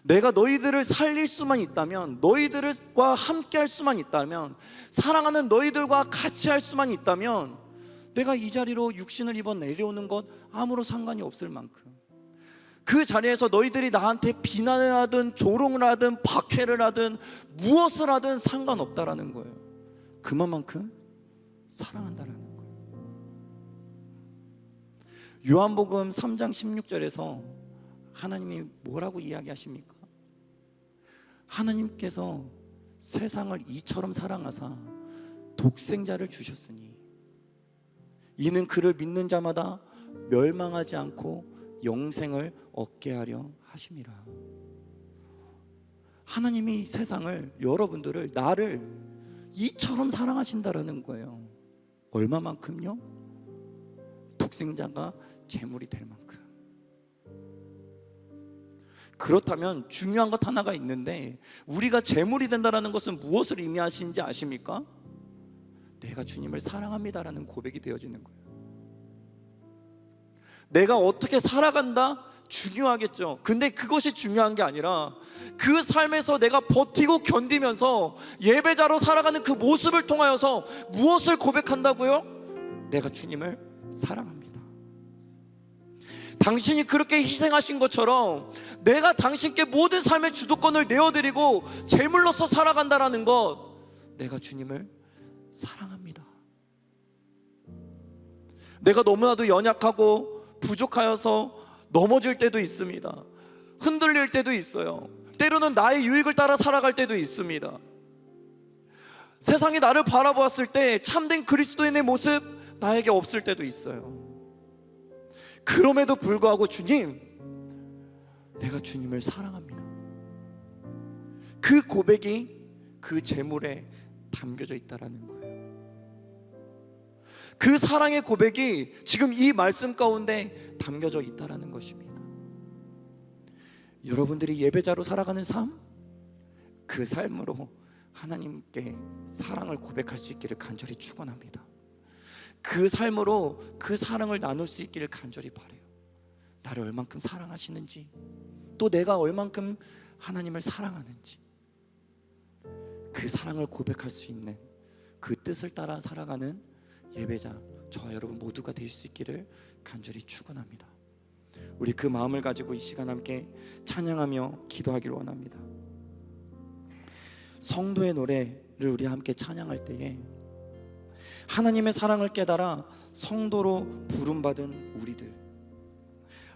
내가 너희들을 살릴 수만 있다면, 너희들과 함께 할 수만 있다면, 사랑하는 너희들과 같이 할 수만 있다면 내가 이 자리로 육신을 입어 내려오는 것 아무런 상관이 없을 만큼, 그 자리에서 너희들이 나한테 비난을 하든 조롱을 하든 박해를 하든 무엇을 하든 상관없다라는 거예요. 그만큼 사랑한다라는 거예요. 요한복음 3장 16절에서 하나님이 뭐라고 이야기하십니까? 하나님께서 세상을 이처럼 사랑하사 독생자를 주셨으니 이는 그를 믿는 자마다 멸망하지 않고 영생을 얻게 하려 하심이라. 하나님이 세상을, 여러분들을, 나를 이처럼 사랑하신다라는 거예요. 얼마만큼요? 독생자가 재물이 될 만큼. 그렇다면 중요한 것 하나가 있는데, 우리가 재물이 된다는 것은 무엇을 의미하시는지 아십니까? 내가 주님을 사랑합니다라는 고백이 되어지는 거예요. 내가 어떻게 살아간다? 중요하겠죠. 근데 그것이 중요한 게 아니라 그 삶에서 내가 버티고 견디면서 예배자로 살아가는 그 모습을 통하여서 무엇을 고백한다고요? 내가 주님을 사랑합니다. 당신이 그렇게 희생하신 것처럼 내가 당신께 모든 삶의 주도권을 내어드리고 제물로서 살아간다라는 것, 내가 주님을 사랑합니다. 내가 너무나도 연약하고 부족하여서 넘어질 때도 있습니다. 흔들릴 때도 있어요. 때로는 나의 유익을 따라 살아갈 때도 있습니다. 세상이 나를 바라보았을 때 참된 그리스도인의 모습 나에게 없을 때도 있어요. 그럼에도 불구하고 주님, 내가 주님을 사랑합니다. 그 고백이 그 제물에 담겨져 있다라는 거예요. 그 사랑의 고백이 지금 이 말씀 가운데 담겨져 있다라는 것입니다. 여러분들이 예배자로 살아가는 삶, 그 삶으로 하나님께 사랑을 고백할 수 있기를 간절히 축원합니다. 그 삶으로 그 사랑을 나눌 수 있기를 간절히 바라요. 나를 얼만큼 사랑하시는지, 또 내가 얼만큼 하나님을 사랑하는지, 그 사랑을 고백할 수 있는 그 뜻을 따라 살아가는 예배자, 저와 여러분 모두가 될 수 있기를 간절히 축원합니다. 우리 그 마음을 가지고 이 시간 함께 찬양하며 기도하기를 원합니다. 성도의 노래를 우리 함께 찬양할 때에 하나님의 사랑을 깨달아 성도로 부름받은 우리들,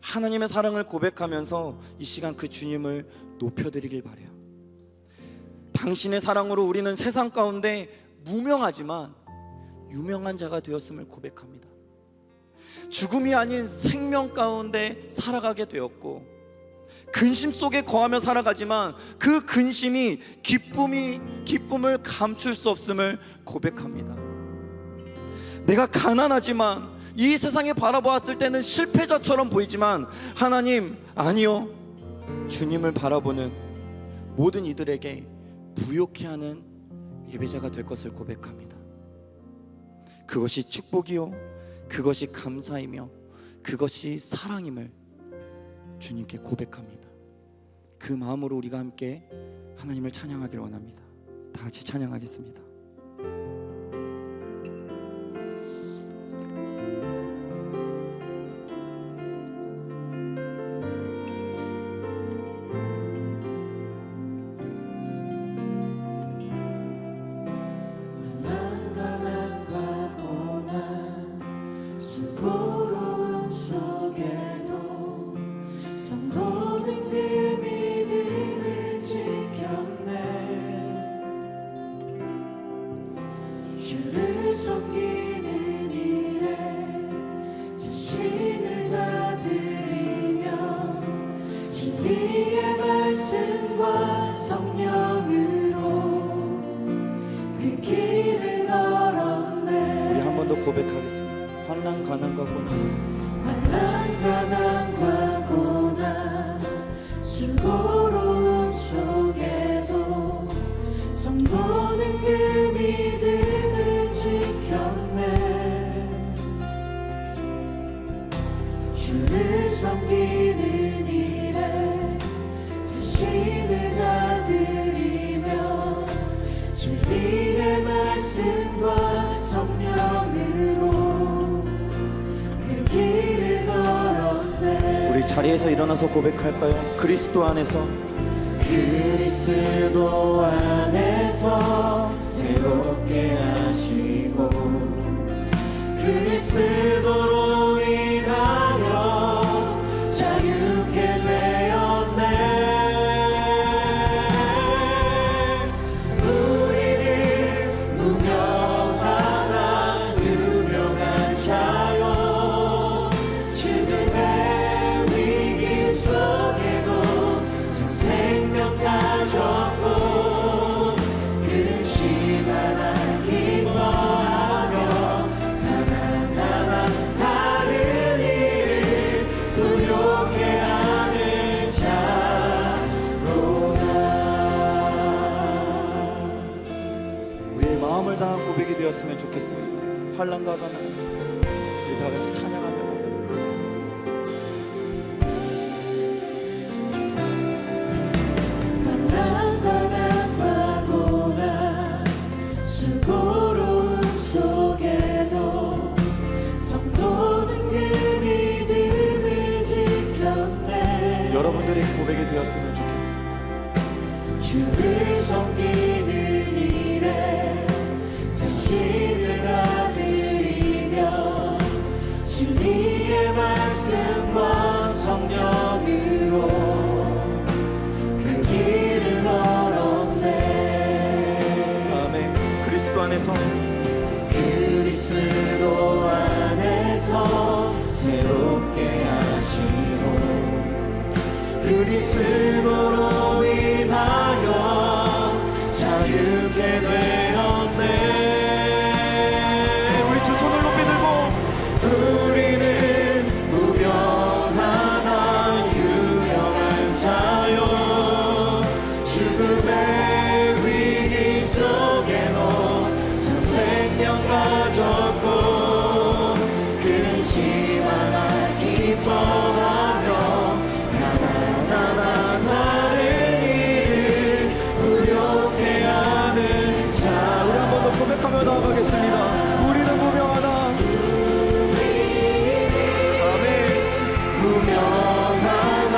하나님의 사랑을 고백하면서 이 시간 그 주님을 높여드리길 바라요. 당신의 사랑으로 우리는 세상 가운데 무명하지만 유명한 자가 되었음을 고백합니다. 죽음이 아닌 생명 가운데 살아가게 되었고, 근심 속에 거하며 살아가지만 그 근심이 기쁨을 감출 수 없음을 고백합니다. 내가 가난하지만 이 세상에 바라보았을 때는 실패자처럼 보이지만 하나님, 아니요, 주님을 바라보는 모든 이들에게 부요케 하는 예배자가 될 것을 고백합니다. 그것이 축복이요, 그것이 감사이며 그것이 사랑임을 주님께 고백합니다. 그 마음으로 우리가 함께 하나님을 찬양하기를 원합니다. 다 같이 찬양하겠습니다. 수고로움 속에도 성도는 그 믿음을 지켰네. 주를 섬기는 일에 자신을 다 드리며 진리의 말씀과 성령으로 그 길을 걸었네. 우리 한 번 더 고백하겠습니다. 환난 가난과 고난, 환난 가난과 고난 수고로움 속에도 성도는 그 믿음을 지켰네. 주를 섬기는 일에 자신을 다 드리며 진리의 말씀과 성령으로 그 길을 걸었네. 우리 자리에서 일어나서 고백할까요? 그리스도 안에서, 그리스도 안에서 새롭게 하시고 그리스도로 인하여 자유케 되었네. 우리는 무명하다 유명한 자요 죽음의 위기 속에도 참 생명 가졌고 근심 하나 기뻐하며 가난하다 다른 일을 부욕해 하는 자로다. 우리의 마음을 다한 고백이 되었으면 좋겠습니다. 환난과 가난, 우리 다 같이 찬양하며 나가도록 하겠습니다. 환난 가난과 고난 수고로움 속에도 성도는 그 믿음을 지켰네. 여러분들의 고백이 되었으면 좋겠습니다. 주를 섬기는 일에 자신을 다 드리며 진리의 말씀과 성령으로 그 길을 걸었네. 아멘. 그리스도 안에서, 그리스도 안에서 새롭게 하시고 그리스도로 인하여 자유케 되었네. 우리 두 손을 높이 들고, 우리는 무명하나 유명한 자요 죽음의 위기 속에도 참 생명 가졌고 근심 하나 기뻐하며 가난하나 다른 일을 부욕해 하는 자. 우리 한 번 더 고백하며 나아가겠습니다. 우리는 무명하다. 아멘. 무명하나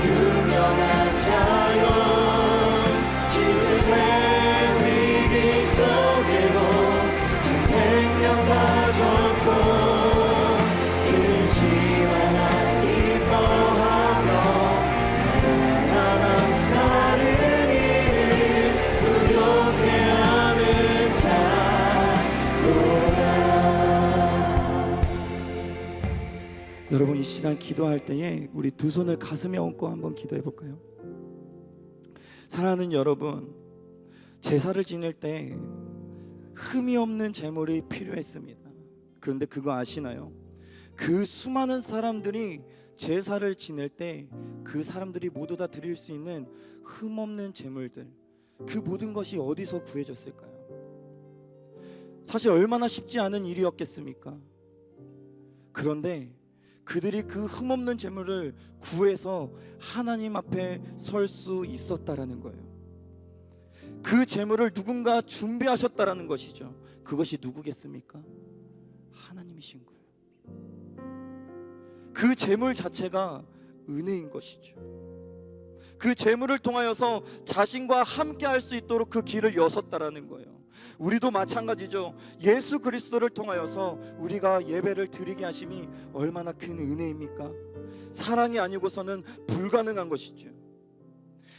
유명한 자요 죽음의 위기 속에도 참 생명 가졌고 근심 하나 기뻐하며 가난한 다른 일을 부욕해 하는 자로다. 여러분, 이 시간 기도할 때에 우리 두 손을 가슴에 얹고 한번 기도해 볼까요? 사랑하는 여러분, 제사를 지낼 때 흠이 없는 제물이 필요했습니다. 그런데 그거 아시나요? 그 수많은 사람들이 제사를 지낼 때 그 사람들이 모두 다 드릴 수 있는 흠 없는 제물들, 그 모든 것이 어디서 구해졌을까요? 사실 얼마나 쉽지 않은 일이었겠습니까? 그런데 그들이 그 흠없는 제물을 구해서 하나님 앞에 설 수 있었다라는 거예요. 그 제물을 누군가 준비하셨다라는 것이죠. 그것이 누구겠습니까? 하나님이신 거예요. 그 제물 자체가 은혜인 것이죠. 그 제물을 통하여서 자신과 함께 할 수 있도록 그 길을 여섰다라는 거예요. 우리도 마찬가지죠. 예수 그리스도를 통하여서 우리가 예배를 드리게 하심이 얼마나 큰 은혜입니까? 사랑이 아니고서는 불가능한 것이죠.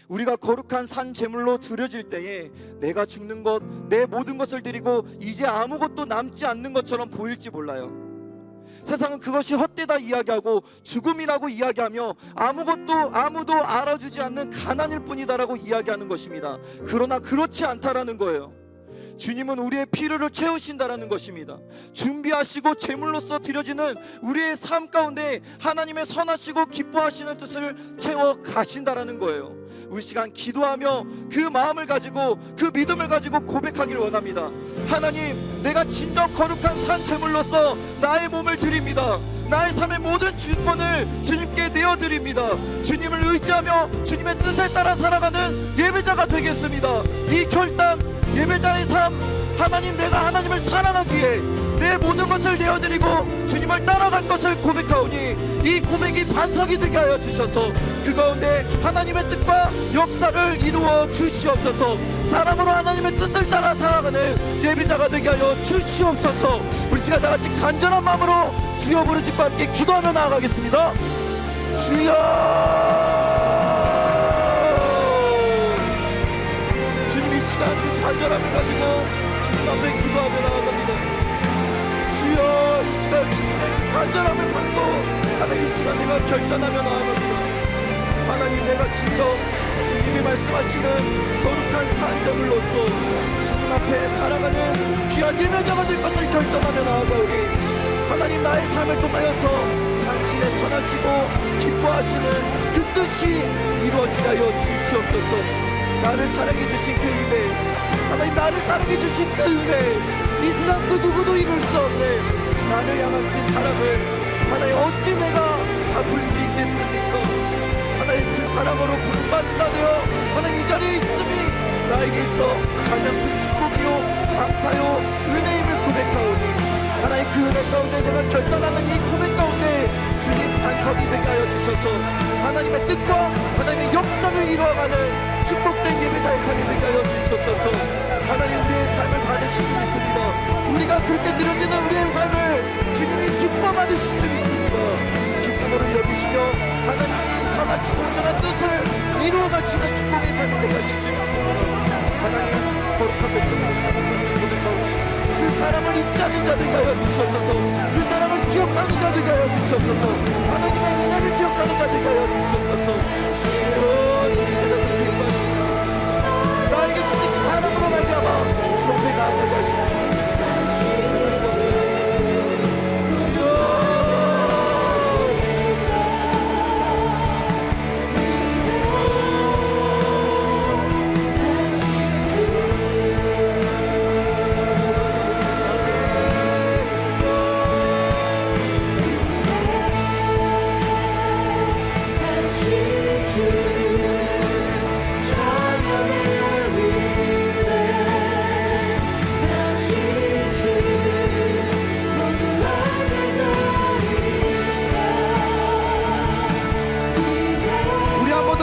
우리가 거룩한 산 제물로 드려질 때에 내가 죽는 것, 내 모든 것을 드리고 이제 아무것도 남지 않는 것처럼 보일지 몰라요. 세상은 그것이 헛되다 이야기하고 죽음이라고 이야기하며 아무도 알아주지 않는 가난일 뿐이다라고 이야기하는 것입니다. 그러나 그렇지 않다라는 거예요. 주님은 우리의 필요를 채우신다라는 것입니다. 준비하시고 제물로서 드려지는 우리의 삶 가운데 하나님의 선하시고 기뻐하시는 뜻을 채워 가신다라는 거예요. 우리 시간 기도하며 그 마음을 가지고 그 믿음을 가지고 고백하기를 원합니다. 하나님, 내가 진정 거룩한 산 제물로서 나의 몸을 드립니다. 나의 삶의 모든 주권을 주님께 내어드립니다. 주님을 의지하며 주님의 뜻에 따라 살아가는 예배자가 되겠습니다. 이 결단, 예배자의 삶, 하나님, 내가 하나님을 사랑하기에 내 모든 것을 내어드리고 주님을 따라갈 것을 고백하오니 이 고백이 반석이 되게 하여 주셔서 그 가운데 하나님의 뜻과 역사를 이루어 주시옵소서. 사랑으로 하나님의 뜻을 따라 살아가는 예배자가 되게 하여 주시옵소서. 우리 시간 다 같이 간절한 마음으로 주여 부르짖고 함께 기도하며 나아가겠습니다. 주여, 주님 이 시간 그 간절함을 가지고 주님 앞에 기도하며 나아갑니다. 주여, 이 시간 주님의 그 간절함을 받고 하나님 이 시간 내가 결단하며 나아갑니다. 하나님, 내가 진정 주님이 말씀하시는 거룩한 산제물로서 주님 앞에 살아가는 귀한 예배자가 될 것을 결단하며 나아가오니 하나님, 나의 삶을 통하여서 당신의 선하시고 기뻐하시는 그 뜻이 이루어지게 하여 주시옵소서. 나를 사랑해 주신 그 은혜, 하나님, 나를 사랑해 주신 그 은혜, 이 세상 그 누구도 이룰 수 없는 나를 향한 그 사랑을 하나님 어찌 내가 갚을 수 있겠습니까? 하나님, 그 사랑으로 부름받는다 되어 하나님 이 자리에 있음이 나에게 있어 가장 큰 축복이요 감사요 은혜임을 고백하오니 하나님, 그 은혜 가운데 내가 결단하는 이 고백 가운데 주님 반석이 되게 하여 주셔서 하나님의 뜻과 하나님의 역사를 이루어가는 축복된 예배자의 삶이 되게 하여 주시옵소서. 하나님, 우리의 삶을 받으신 줄 믿습니다. 우리가 그렇게 드려지는 우리의 삶을 주님이 기뻐 받으신 줄 믿습니다. 기쁨으로 여기시며 하나님이 선하시고 온전한 뜻을 이루어가시는 축복의 삶이 되게 하신 줄 믿습니다. 하나님, 거룩한 백성으로 사는 것을 고백하오니 그 사랑을 잊지 않는 자 되게 하여 주시옵소서. 그 사랑을 기억하는 자 되게 하여 주시옵소서. 하나님의 은혜를 기억하는 자 되게 하여 주시옵소서. 주님께서 기뻐하시는 줄 믿습니다. 나에게 주신 그 사랑으로 말미암아 주 앞에 나아가게 하신 줄 믿습니다.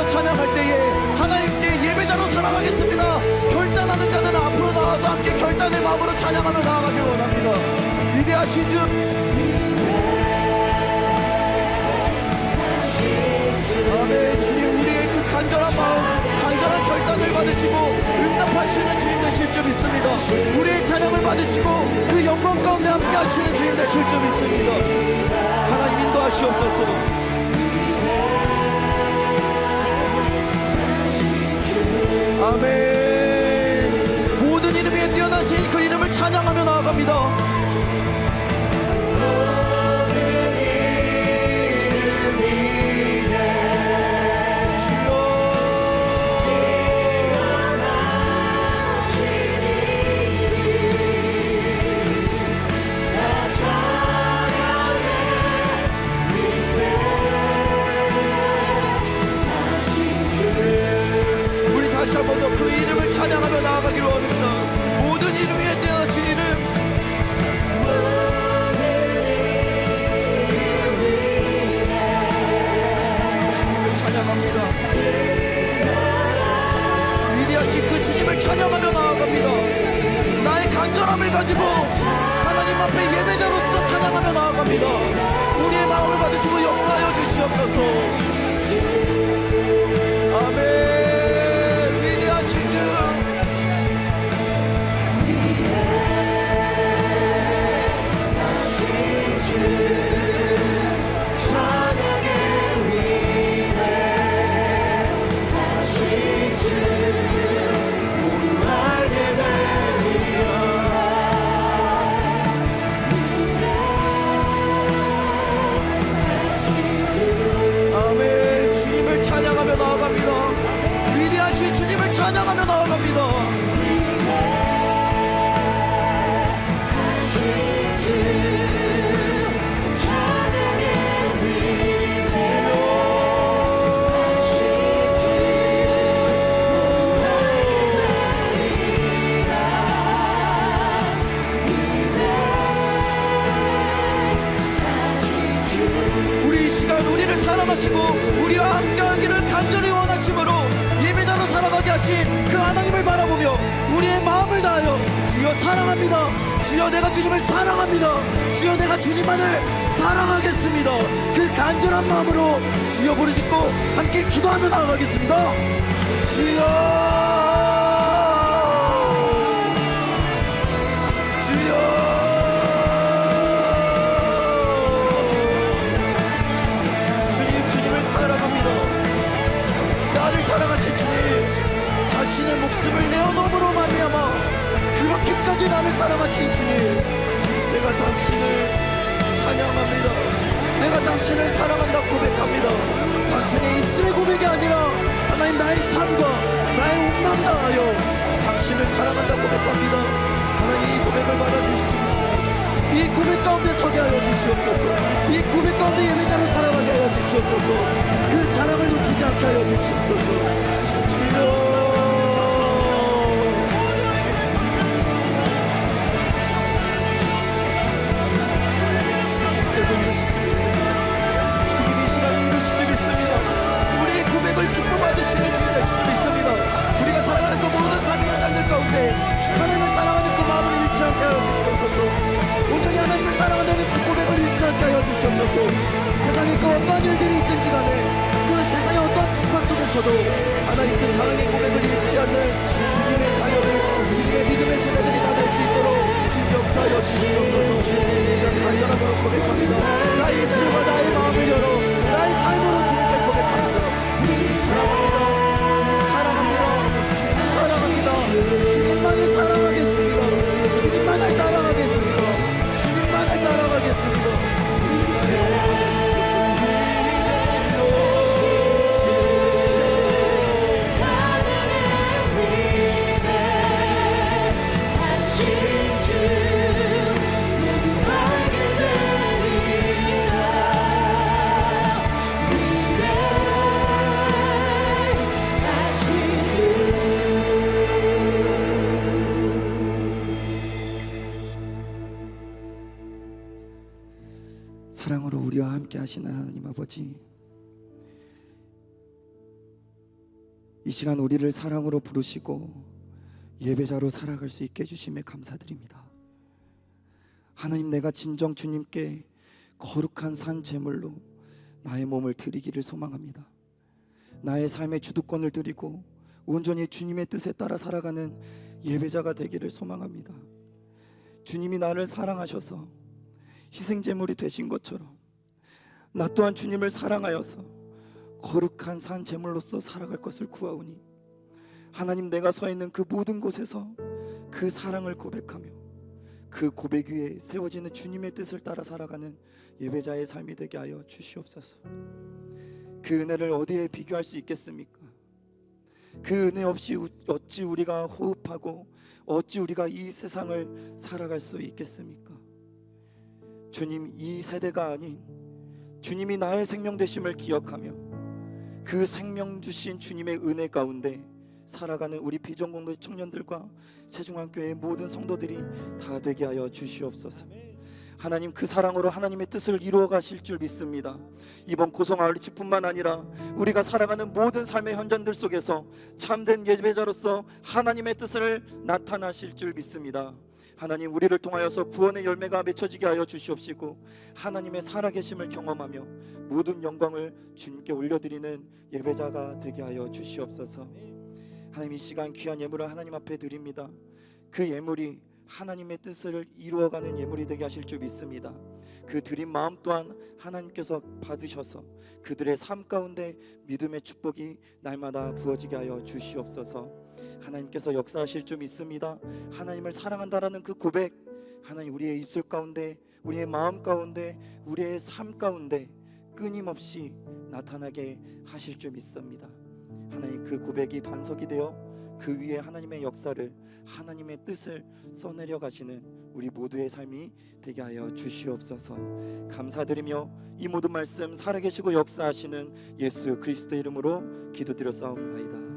찬양할 때에 하나님께 예배자로 살아가겠습니다. 결단하는 자들은 앞으로 나와서 함께 결단의 마음으로 찬양하며 나아가길 원합니다. 위대하신 주, 아멘. 주님, 우리의 그 간절한 마음, 간절한 결단을 받으시고 응답하시는 주님 되실 줄 믿습니다. 우리의 찬양을 받으시고 그 영광 가운데 함께 하시는 주님 되실 줄 믿습니다. 하나님 인도하시옵소서. 아멘. 모든 이름 위에 뛰어나신 그 이름을 찬양하며 나아갑니다. 모든 이름 위에 주여 뛰어나신 이름 다 찬양해 위대하신 주. 우리 다시 한 번 더 그 이름을 찬양하며 나아가기를 원합니다. 모든 이름 위에 뛰어나신 이름, 주님을 찬양합니다. 위대하신 그 주님을 찬양하며 나아갑니다. 나의 간절함을 가지고 하나님 앞에 예배자로서 찬양하며 나아갑니다. 우리의 마음을 받으시고 역사하여 주시옵소서. 아멘. 위대하신 주, 아멘. 주님을 찬양하며 나아갑니다. 위대하신 주님을 찬양하며 나아갑니다. 우리 이 시간 우리를 사랑하시고 우리와 함께하기를 간절히 원하심으로 예배자로 살아가게 하신 그 하나님을 바라보며 우리의 마음을 다하여 주여 사랑합니다. 주여 내가 주님을 사랑합니다. 주여 내가 주님만을 사랑하겠습니다. 그 간절한 마음으로 주여 부르짖고 함께 기도하며 나아가겠습니다. 주여, 나를 사랑하신 주님, 자신의 목숨을 내어놓음으로 말미암아 그렇게까지 나를 사랑하신 주님, 내가 당신을 찬양합니다. 내가 당신을 사랑한다 고백합니다. 당신의 입술의 고백이 아니라 하나님 나의 삶과 나의 온마음 다하여 당신을 사랑한다 고백합니다. 하나님 이 고백을 받아주시옵소서. 이 고백 가운데 서게 하여 주시옵소서. 이 고백 가운데 예배자로 살아가게 하여 주시옵소서. 그 사랑을 놓치지 않게 하여 주시옵소서. 주여, 주께서 이루실 줄 믿습니다. 주님이 이 시간 이루실 줄 믿습니다. 우리의 고백을 기뻐 받으시는 주님 되실 줄 믿습니다. 우리가 사랑하는 그 모든 삶의 현장들 가운데 하나님을 사랑하는 그 마음을 잃지 않게 하여 주시옵소서. 온전히 하나님을 사랑한다는 그 고백을 잃지 않게 하여 주시옵소서. 세상에 그 어떠한 일들이 있든지 간에 그 세상의 어떠한 풍파 속에서도 하나님 그 사랑의 고백을 잃지 않는 주님의 자녀들, 주님의 믿음의 세대들이 다 될 수 있도록 주님 역사하여 주시옵소서. 시간 간절함으로 고백합니다. 나의 입술과 나의 마음을 열어 나의 삶으로 주님께 고백합니다. 주님 사랑합니다. 주님 사랑합니다. 주님 사랑합니다. 주님만을 사랑하겠습니다. 주님만을 따라가겠습니다. 주님만을 따라가겠습니다. 사랑으로 우리와 함께 하시는 하나님 아버지, 이 시간 우리를 사랑으로 부르시고 예배자로 살아갈 수 있게 해주심에 감사드립니다. 하나님, 내가 진정 주님께 거룩한 산 제물로 나의 몸을 드리기를 소망합니다. 나의 삶의 주도권을 드리고 온전히 주님의 뜻에 따라 살아가는 예배자가 되기를 소망합니다. 주님이 나를 사랑하셔서 희생제물이 되신 것처럼 나 또한 주님을 사랑하여서 거룩한 산 제물로서 살아갈 것을 구하오니 하나님, 내가 서 있는 그 모든 곳에서 그 사랑을 고백하며 그 고백 위에 세워지는 주님의 뜻을 따라 살아가는 예배자의 삶이 되게 하여 주시옵소서. 그 은혜를 어디에 비교할 수 있겠습니까? 그 은혜 없이 어찌 우리가 호흡하고 어찌 우리가 이 세상을 살아갈 수 있겠습니까? 주님, 이 세대가 아닌 주님이 나의 생명 되심을 기억하며 그 생명 주신 주님의 은혜 가운데 살아가는 우리 비전공동 청년들과 세중앙교회의 모든 성도들이 다 되게 하여 주시옵소서. 하나님, 그 사랑으로 하나님의 뜻을 이루어 가실 줄 믿습니다. 이번 고성 아울리치뿐만 아니라 우리가 살아가는 모든 삶의 현장들 속에서 참된 예배자로서 하나님의 뜻을 나타나실 줄 믿습니다. 하나님, 우리를 통하여서 구원의 열매가 맺혀지게 하여 주시옵시고 하나님의 살아계심을 경험하며 모든 영광을 주님께 올려드리는 예배자가 되게 하여 주시옵소서. 하나님, 이 시간 귀한 예물을 하나님 앞에 드립니다. 그 예물이 하나님의 뜻을 이루어가는 예물이 되게 하실 줄 믿습니다. 그 드린 마음 또한 하나님께서 받으셔서 그들의 삶 가운데 믿음의 축복이 날마다 부어지게 하여 주시옵소서. 하나님께서 역사하실 줄 믿습니다. 하나님을 사랑한다라는 그 고백, 하나님 우리의 입술 가운데, 우리의 마음 가운데, 우리의 삶 가운데 끊임없이 나타나게 하실 줄 믿습니다. 하나님, 그 고백이 반석이 되어 그 위에 하나님의 역사를, 하나님의 뜻을 써내려 가시는 우리 모두의 삶이 되게 하여 주시옵소서. 감사드리며 이 모든 말씀 살아계시고 역사하시는 예수 그리스도의 이름으로 기도드려 싸움나이다.